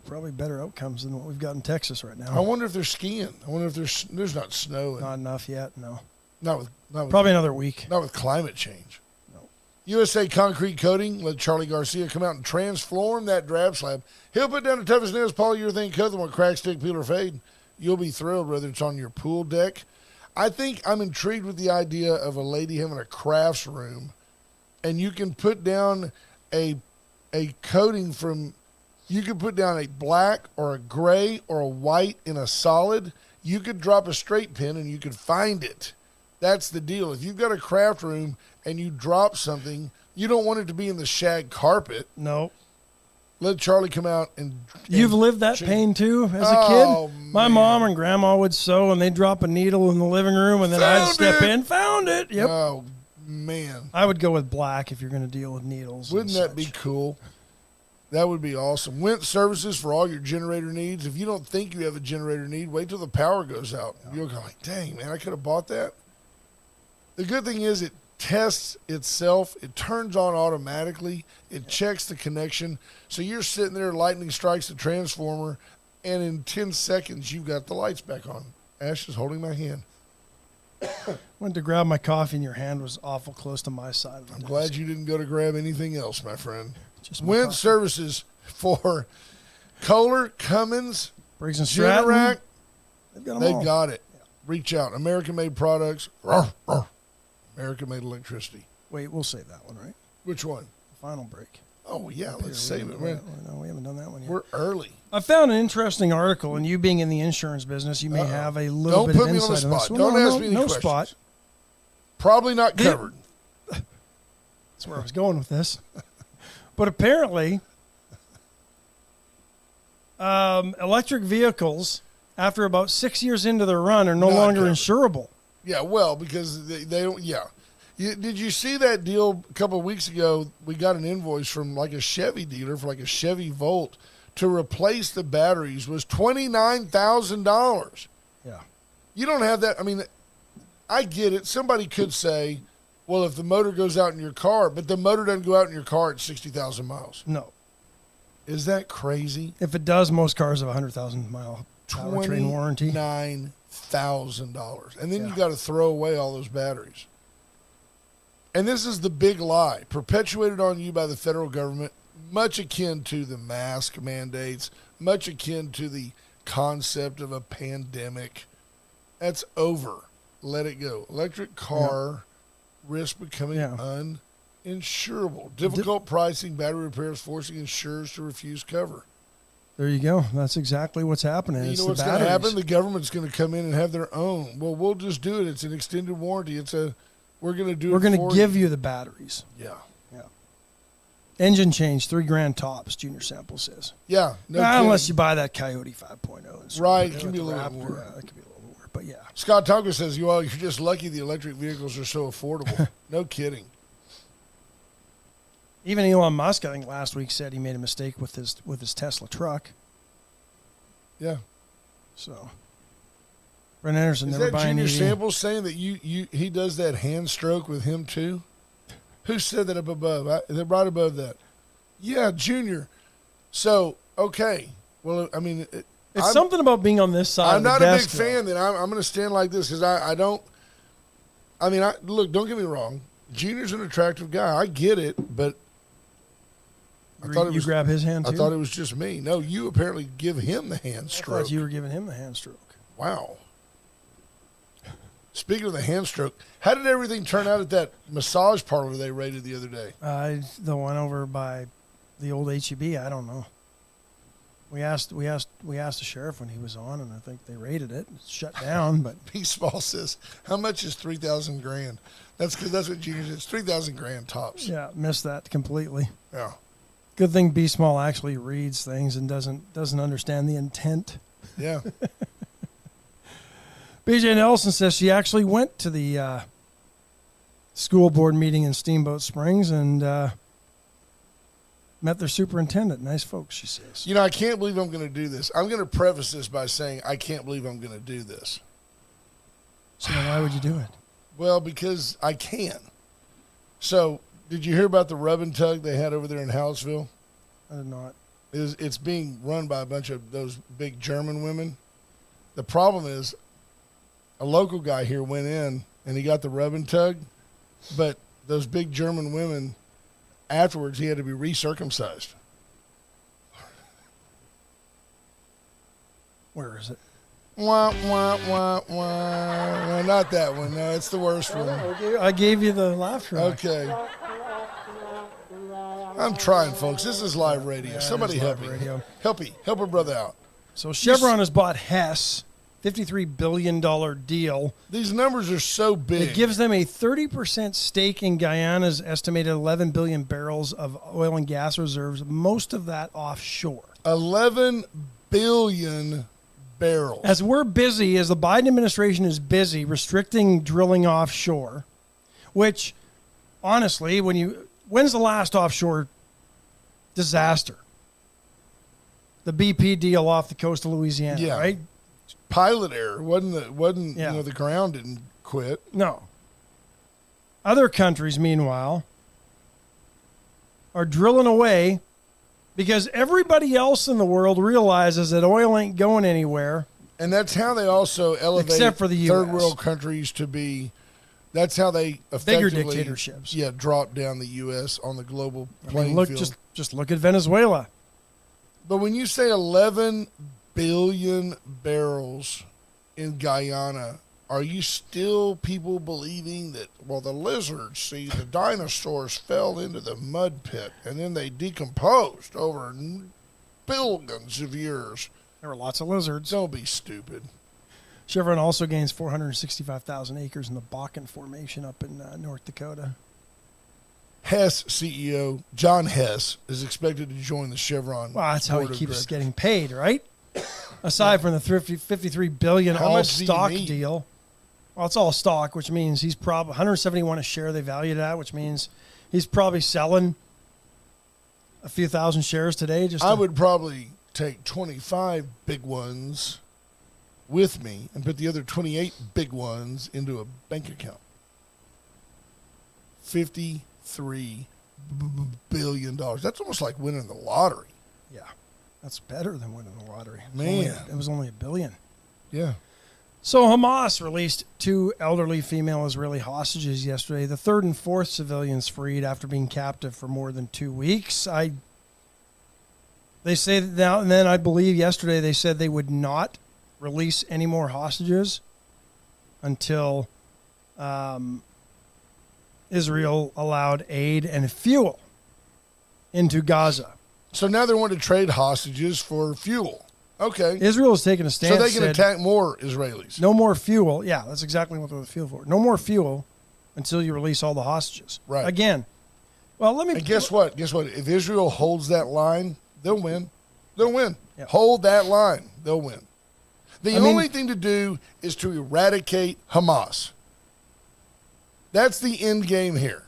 Probably better outcomes than what we've got in Texas right now. I wonder if they're skiing. I wonder if there's not snow. Not enough yet, no. Not with probably another week. Not with climate change. No. USA Concrete Coating, let Charlie Garcia come out and transform that drab slab. He'll put down the toughest nails polyurethane coat that won't crack, stick, peel, or fade. You'll be thrilled whether it's on your pool deck. I think I'm intrigued with the idea of a lady having a crafts room, and you can put down a coating from, you could put down a black or a gray or a white in a solid. You could drop a straight pin and you could find it. That's the deal. If you've got a craft room and you drop something, you don't want it to be in the shag carpet. No. Let Charlie come out and You've lived that pain too as a kid? My mom and grandma would sew and they'd drop a needle in the living room and then I'd step in. Found it. Yep. Oh, man. I would go with black if you're going to deal with needles. Wouldn't that be cool? That would be awesome. Went Services for all your generator needs. If you don't think you have a generator need, wait till the power goes out. Yeah. You'll go like, dang, man, I could have bought that. The good thing is it tests itself. It turns on automatically. It checks the connection. So you're sitting there, lightning strikes the transformer, and in 10 seconds, you've got the lights back on. Ash is holding my hand. Went to grab my coffee, and your hand was awful close to my side. I'm glad you didn't go to grab anything else, my friend. Wind Services for Kohler, Cummins, Briggs and Stratton. Generac. They've got it. Yeah. Reach out. American-made products. American-made electricity. Wait, we'll save that one, right? Which one? The final break. Oh, yeah, let's save it. No, we haven't done that one yet. We're early. I found an interesting article, and you being in the insurance business, you may have a little bit of insight on this. Don't ask me any questions. Spot. Probably not covered. That's where I was going with this. But apparently, electric vehicles, after about 6 years into their run, are no longer insurable. Yeah, well, because they don't, yeah. Did you see that deal a couple of weeks ago? We got an invoice from like a Chevy dealer for like a Chevy Volt to replace the batteries was $29,000. Yeah. You don't have that. I mean, I get it. Somebody could say, well, if the motor goes out in your car, but the motor doesn't go out in your car at 60,000 miles. No. Is that crazy? If it does, most cars have a 100,000 mile powertrain warranty. $29,000. And then you got to throw away all those batteries. And this is the big lie perpetuated on you by the federal government, much akin to the mask mandates, much akin to the concept of a pandemic. That's over. Let it go. Electric car risk becoming uninsurable. Difficult pricing, battery repairs forcing insurers to refuse cover. There you go. That's exactly what's happening. You know what's going to happen? The government's going to come in and have their own. Well, we'll just do it. It's an extended warranty. We're going to do it. We're going to give you the batteries. Yeah. Yeah. Engine change, $3,000 tops, Junior Sample says. Yeah. Unless you buy that Coyote 5.0. Right. It can be a little bit more. Yeah, it can be a little more. But yeah. Scott Tonka says, you're just lucky the electric vehicles are so affordable. No kidding. Even Elon Musk, I think last week, said he made a mistake with his Tesla truck. Yeah. So, Brent Anderson never buying EV. EV. Is that Junior Sample saying that he does that hand stroke with him too? Who said that up above? They're right above that. Yeah, Junior. So, okay. Well, I mean, it's something about being on this side. I'm not a big fan. Then I'm going to stand like this because I don't. I mean, look. Don't get me wrong. Junior's an attractive guy. I get it, but You grab his hand too? I thought it was just me. No, you apparently give him the hand stroke. I thought you were giving him the hand stroke. Wow. Speaking of the hand stroke, how did everything turn out at that massage parlor they raided the other day? The one over by the old HEB. I don't know. We asked the sheriff when he was on, and I think they raided it. It's shut down, but B Small says, "How much is $3,000? That's because that's what Junior said. It's $3,000 tops." Yeah, missed that completely. Yeah. Good thing B Small actually reads things and doesn't understand the intent. Yeah. BJ Nelson says she actually went to the school board meeting in Steamboat Springs and met their superintendent. Nice folks, she says. You know, I can't believe I'm going to do this. I'm going to preface this by saying I can't believe I'm going to do this. So then why would you do it? Well, because I can. So, did you hear about the rub and tug they had over there in Hallettsville? I did not. It's being run by a bunch of those big German women. The problem is a local guy here went in and he got the rub and tug, but those big German women, afterwards, he had to be recircumcised. Where is it? Wah, wah, wah, wah. No, not that one. No, it's the worst one. I gave you the laugh track. Okay. I'm trying, folks. This is live radio. Somebody help me. Help her brother out. So Chevron has bought Hess, $53 billion deal. These numbers are so big. It gives them a 30% stake in Guyana's estimated 11 billion barrels of oil and gas reserves, most of that offshore. 11 billion barrels. As we're busy, as the Biden administration is busy restricting drilling offshore, which, honestly, when's the last offshore disaster? The BP deal off the coast of Louisiana, right? Pilot error. The ground didn't quit. No. Other countries, meanwhile, are drilling away because everybody else in the world realizes that oil ain't going anywhere. And that's how they also elevate except for the third US. World countries to be. That's how they effectively bigger dictatorships. Yeah, drop down the U.S. on the global playing field. Just look at Venezuela. But when you say 11 billion barrels in Guyana, are you still people believing that, well, the lizards, the dinosaurs fell into the mud pit and then they decomposed over billions of years? There were lots of lizards. Don't be stupid. Chevron also gains 465,000 acres in the Bakken Formation up in North Dakota. Hess CEO John Hess is expected to join the Chevron. Well, that's how he board of keeps directors. getting paid, right? Aside from the $53 billion all-stock deal. Well, it's all stock, which means he's probably $171 a share they valued it at, which means he's probably selling a few thousand shares today. I would probably take 25 big ones with me and put the other 28 big ones into a bank account. $53 billion. That's almost like winning the lottery. Yeah, that's better than winning the lottery. Man. It was only $1 billion. Yeah. So Hamas released 2 elderly female Israeli hostages yesterday. The 3rd and 4th civilians freed after being captive for more than 2 weeks. They say that now, and then I believe yesterday they said they would not release any more hostages until Israel allowed aid and fuel into Gaza. So now they want to trade hostages for fuel. Okay. Israel has taken a stance. So they can attack more Israelis. No more fuel. Yeah, that's exactly what they're fuel for. No more fuel until you release all the hostages. Right. Again. Well, let me. And guess what? If Israel holds that line, they'll win. They'll win. Yep. Hold that line. They'll win. The only thing to do is to eradicate Hamas. That's the end game here.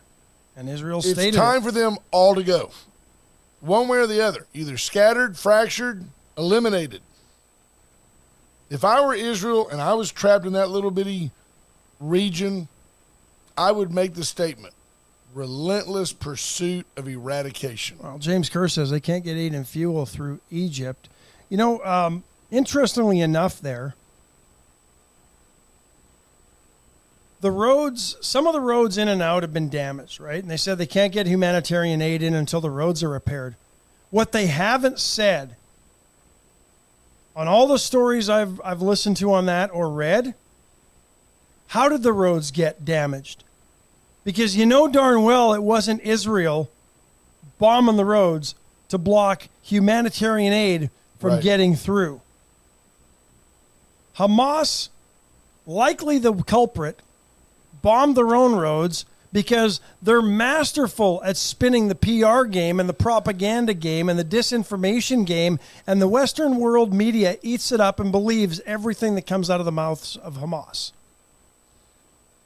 And Israel stated it's time for them all to go. One way or the other. Either scattered, fractured, eliminated. If I were Israel and I was trapped in that little bitty region, I would make the statement. Relentless pursuit of eradication. Well, James Kerr says they can't get aid and fuel through Egypt. You know, interestingly enough there, some of the roads in and out have been damaged, right? And they said they can't get humanitarian aid in until the roads are repaired. What they haven't said on all the stories I've listened to on that or read, how did the roads get damaged? Because you know darn well it wasn't Israel bombing the roads to block humanitarian aid from getting through. Hamas, likely the culprit, bombed their own roads because they're masterful at spinning the PR game and the propaganda game and the disinformation game, and the Western world media eats it up and believes everything that comes out of the mouths of Hamas.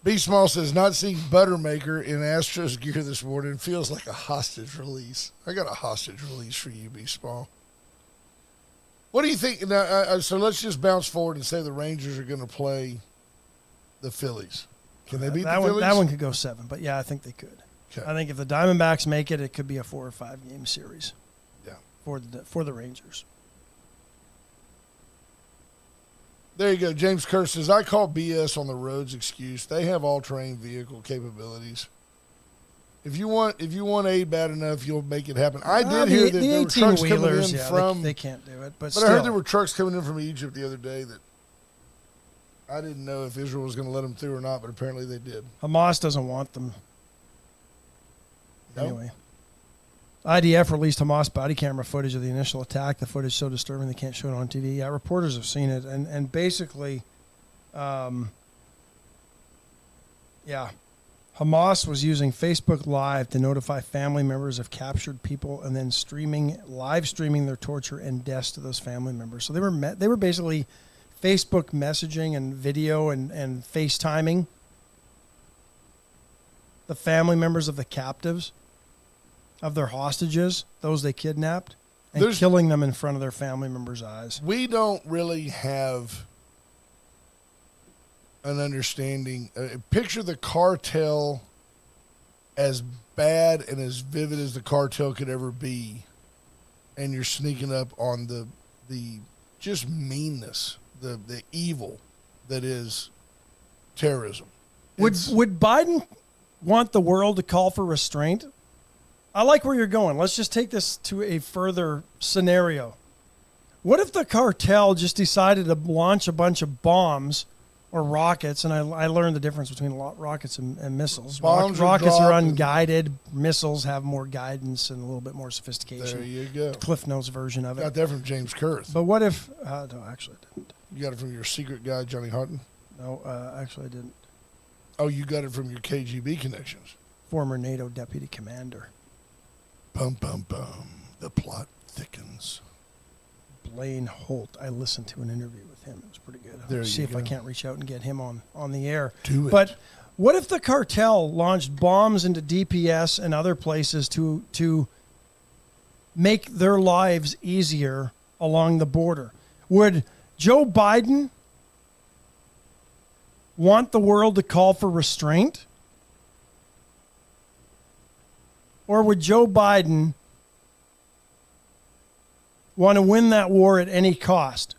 B. Small says, not seeing Buttermaker in Astros gear this morning feels like a hostage release. I got a hostage release for you, B. Small. What do you think? Now, so let's just bounce forward and say the Rangers are going to play the Phillies. Can they beat the Phillies? That one could go 7, but yeah, I think they could. Okay. I think if the Diamondbacks make it, it could be a 4 or 5 game series. Yeah, for the Rangers. There you go. James Kerr says, I call BS on the roads excuse. They have all-terrain vehicle capabilities. If you want aid bad enough, you'll make it happen. I did hear that there were trucks coming in from. They can't do it, but I heard there were trucks coming in from Egypt the other day that I didn't know if Israel was going to let them through or not, but apparently they did. Hamas doesn't want them. Nope. Anyway, IDF released Hamas body camera footage of the initial attack. The footage so disturbing they can't show it on TV. Yeah, reporters have seen it, and basically, Hamas was using Facebook Live to notify family members of captured people, and then live streaming their torture and deaths to those family members. So they were basically Facebook messaging and video and FaceTiming the family members of the captives, of their hostages, those they kidnapped, and killing them in front of their family members' eyes. We don't really have an understanding. Picture the cartel as bad and as vivid as the cartel could ever be, and you're sneaking up on the just meanness, the evil that is terrorism. Would Biden want the world to call for restraint? I like where you're going. Let's just take this to a further scenario. What if the cartel just decided to launch a bunch of bombs or rockets? And I learned the difference between rockets and missiles. Rockets are unguided. Missiles have more guidance and a little bit more sophistication. There you go. Cliff Notes version of it. Got that from James Kerr. But what if... no, actually I didn't. You got it from your secret guy, Johnny Houghton? No, actually I didn't. Oh, you got it from your KGB connections. Former NATO deputy commander. Bum, bum, bum. The plot thickens. Blaine Holt. I listened to an interview with him. It was pretty good. There See if I can't reach out and get him on the air. Do it. But what if the cartel launched bombs into DPS and other places to make their lives easier along the border? Would Joe Biden want the world to call for restraint? Or would Joe Biden want to win that war at any cost?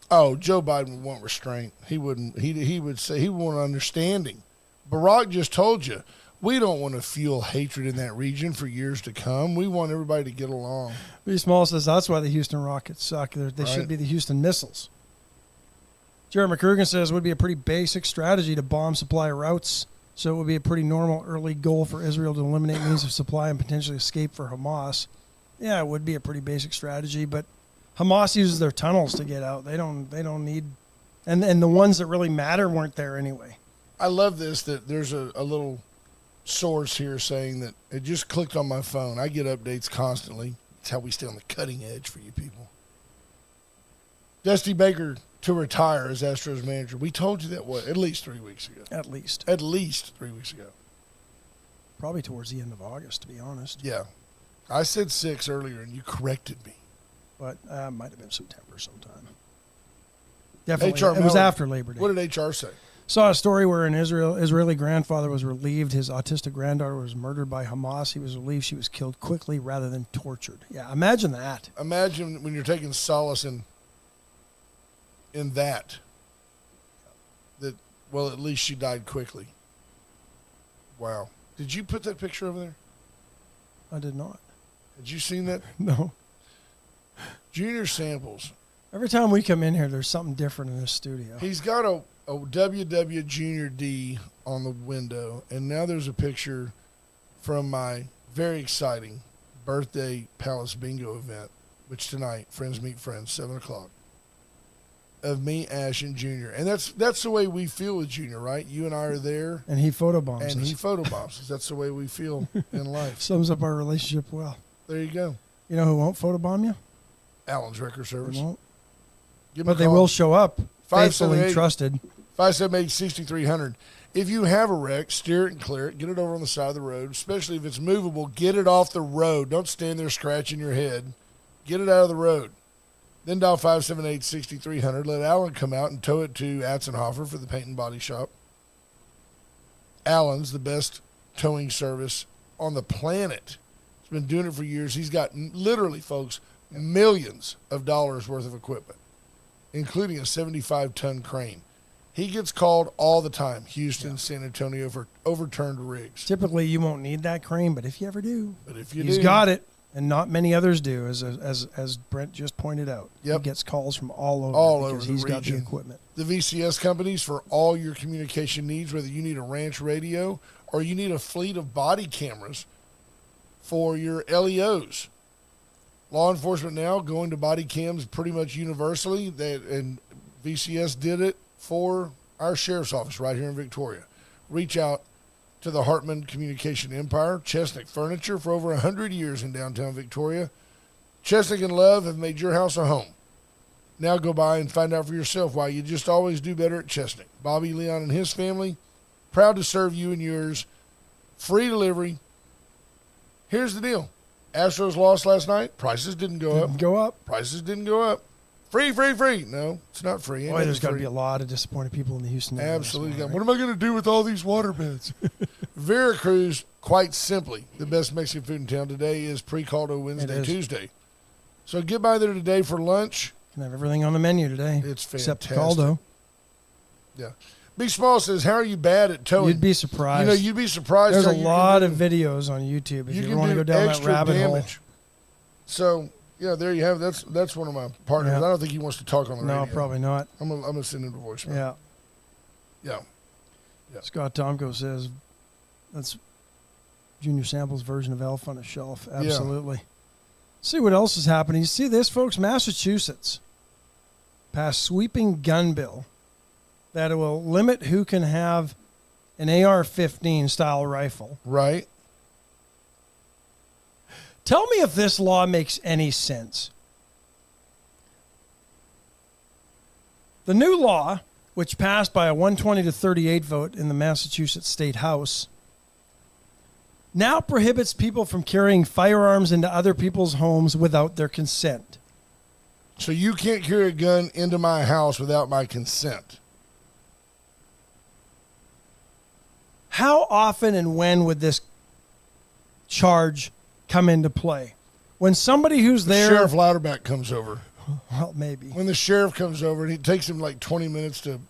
Oh, Joe Biden would want restraint. He wouldn't. He would say he would want understanding. Barack just told you, we don't want to fuel hatred in that region for years to come. We want everybody to get along. B. Small says that's why the Houston Rockets suck. They should be the Houston Missiles. Jared McCrugan says it would be a pretty basic strategy to bomb supply routes. So it would be a pretty normal early goal for Israel to eliminate means of supply and potentially escape for Hamas. Yeah, it would be a pretty basic strategy, but Hamas uses their tunnels to get out. They don't need, and the ones that really matter weren't there anyway. I love this, that there's a little source here saying that it just clicked on my phone. I get updates constantly. It's how we stay on the cutting edge for you people. Dusty Baker to retire as Astros manager. We told you that, at least 3 weeks ago. At least 3 weeks ago. Probably towards the end of August, to be honest. Yeah. I said 6 earlier, and you corrected me. But it might have been September sometime. Definitely. It was after Labor Day. What did HR say? Saw a story where an Israeli grandfather was relieved his autistic granddaughter was murdered by Hamas. He was relieved she was killed quickly rather than tortured. Yeah, imagine that. Imagine when you're taking solace in that, well, at least she died quickly. Wow. Did you put that picture over there? I did not. Had you seen that? No. Junior Samples. Every time we come in here, there's something different in this studio. He's got a WW Junior D on the window, and now there's a picture from my very exciting birthday Palace Bingo event, which tonight, Friends Meet Friends, 7 o'clock, of me, Ash, and Junior. And that's the way we feel with Junior, right? You and I are there. And he photobombs us. And he photobombs us. That's the way we feel in life. Sums up our relationship well. There you go. You know who won't photobomb you? Allen's Record Service. They won't. But they will show up, faithfully trusted. 578-6300. If you have a wreck, steer it and clear it. Get it over on the side of the road, especially if it's movable. Get it off the road. Don't stand there scratching your head. Get it out of the road. Then dial 578-6300. Let Allen come out and tow it to Atzenhofer for the paint and body shop. Allen's the best towing service on the planet. He's been doing it for years. He's got literally, folks, millions of dollars worth of equipment, including a 75-ton crane. He gets called all the time, Houston, San Antonio, for overturned rigs. Typically, you won't need that crane, but if you ever do, he's got it, and not many others do, as Brent just pointed out. Yep. He gets calls from all over because he's got the equipment. The VCS companies for all your communication needs, whether you need a ranch radio or you need a fleet of body cameras for your LEOs. Law enforcement now going to body cams pretty much universally, and VCS did it for our sheriff's office right here in Victoria. Reach out to the Hartman Communication Empire, Chestnut Furniture, for over 100 years in downtown Victoria. Chestnut and Love have made your house a home. Now go by and find out for yourself why you just always do better at Chestnut. Bobby Leon and his family, proud to serve you and yours. Free delivery. Here's the deal. Astros lost last night. Prices didn't go up. Prices didn't go up. Free. No, it's not free. Boy, there's got to be a lot of disappointed people in the Houston area. Absolutely. Right? What am I going to do with all these water beds? Veracruz, quite simply, the best Mexican food in town today is pre-caldo Wednesday, Tuesday. So get by there today for lunch. Can have everything on the menu today. It's fantastic. Except caldo. Yeah. Big Small says, how are you bad at towing? You'd be surprised. You'd be surprised. There's a lot of videos on YouTube if you want to go down that rabbit hole. So, yeah, there you have it. That's one of my partners. Yeah. I don't think he wants to talk on the radio. No, probably not. I'm gonna send him a voicemail. Yeah. Scott Tomko says that's Junior Sample's version of Elf on a Shelf. Absolutely. Yeah. See what else is happening. You see this, folks? Massachusetts passed sweeping gun bill that will limit who can have an AR-15 style rifle. Right. Tell me if this law makes any sense. The new law, which passed by a 120 to 38 vote in the Massachusetts State House, now prohibits people from carrying firearms into other people's homes without their consent. So you can't carry a gun into my house without my consent. How often and when would this charge come into play? When somebody who's there... Sheriff Louderback comes over. Well, maybe. When the sheriff comes over, and it takes him like 20 minutes to,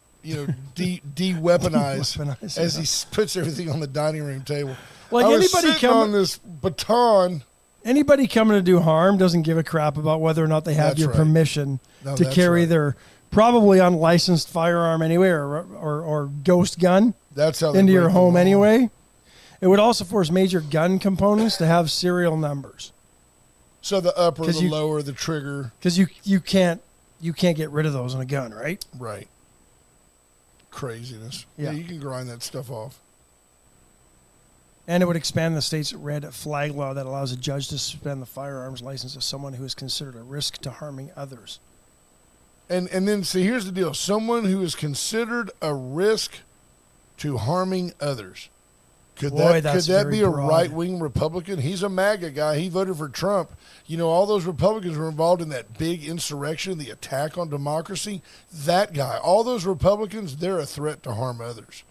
de-weaponize as he puts everything on the dining room table. Like anybody on this baton. Anybody coming to do harm doesn't give a crap about whether or not they have your permission to carry their probably unlicensed firearm anyway or ghost gun into your home anyway. It would also force major gun components to have serial numbers. So the upper, the lower, the trigger. Because you can't get rid of those in a gun, right? Right. Craziness. Yeah, you can grind that stuff off. And it would expand the state's red flag law that allows a judge to suspend the firearms license of someone who is considered a risk to harming others. And then, see, here's the deal. Someone who is considered a risk to harming others. Could that be a right-wing Republican? He's a MAGA guy. He voted for Trump. All those Republicans were involved in that big insurrection, the attack on democracy. That guy, all those Republicans, they're a threat to harm others.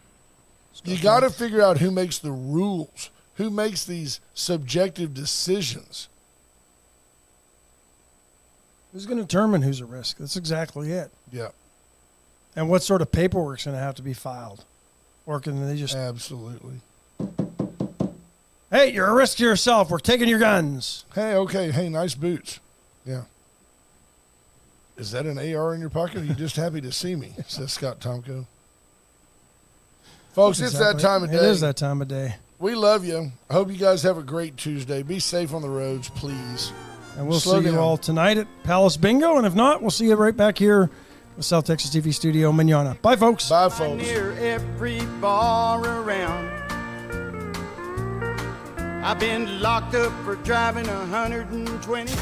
You got to figure out who makes the rules, who makes these subjective decisions. Who's going to determine who's a risk? That's exactly it. Yeah. And what sort of paperwork's going to have to be filed? Or can they just... Absolutely. Hey, you're a risk to yourself. We're taking your guns. Hey, okay. Hey, nice boots. Yeah. Is that an AR in your pocket? Or are you just happy to see me? Says Scott Tomko. Folks, it's that time of day. It is that time of day. We love you. I hope you guys have a great Tuesday. Be safe on the roads, please. And we'll see you all tonight at Palace Bingo. And if not, we'll see you right back here with South Texas TV Studio Manana. Bye, folks. Bye, folks. Near every bar around. I've been locked up for driving 120.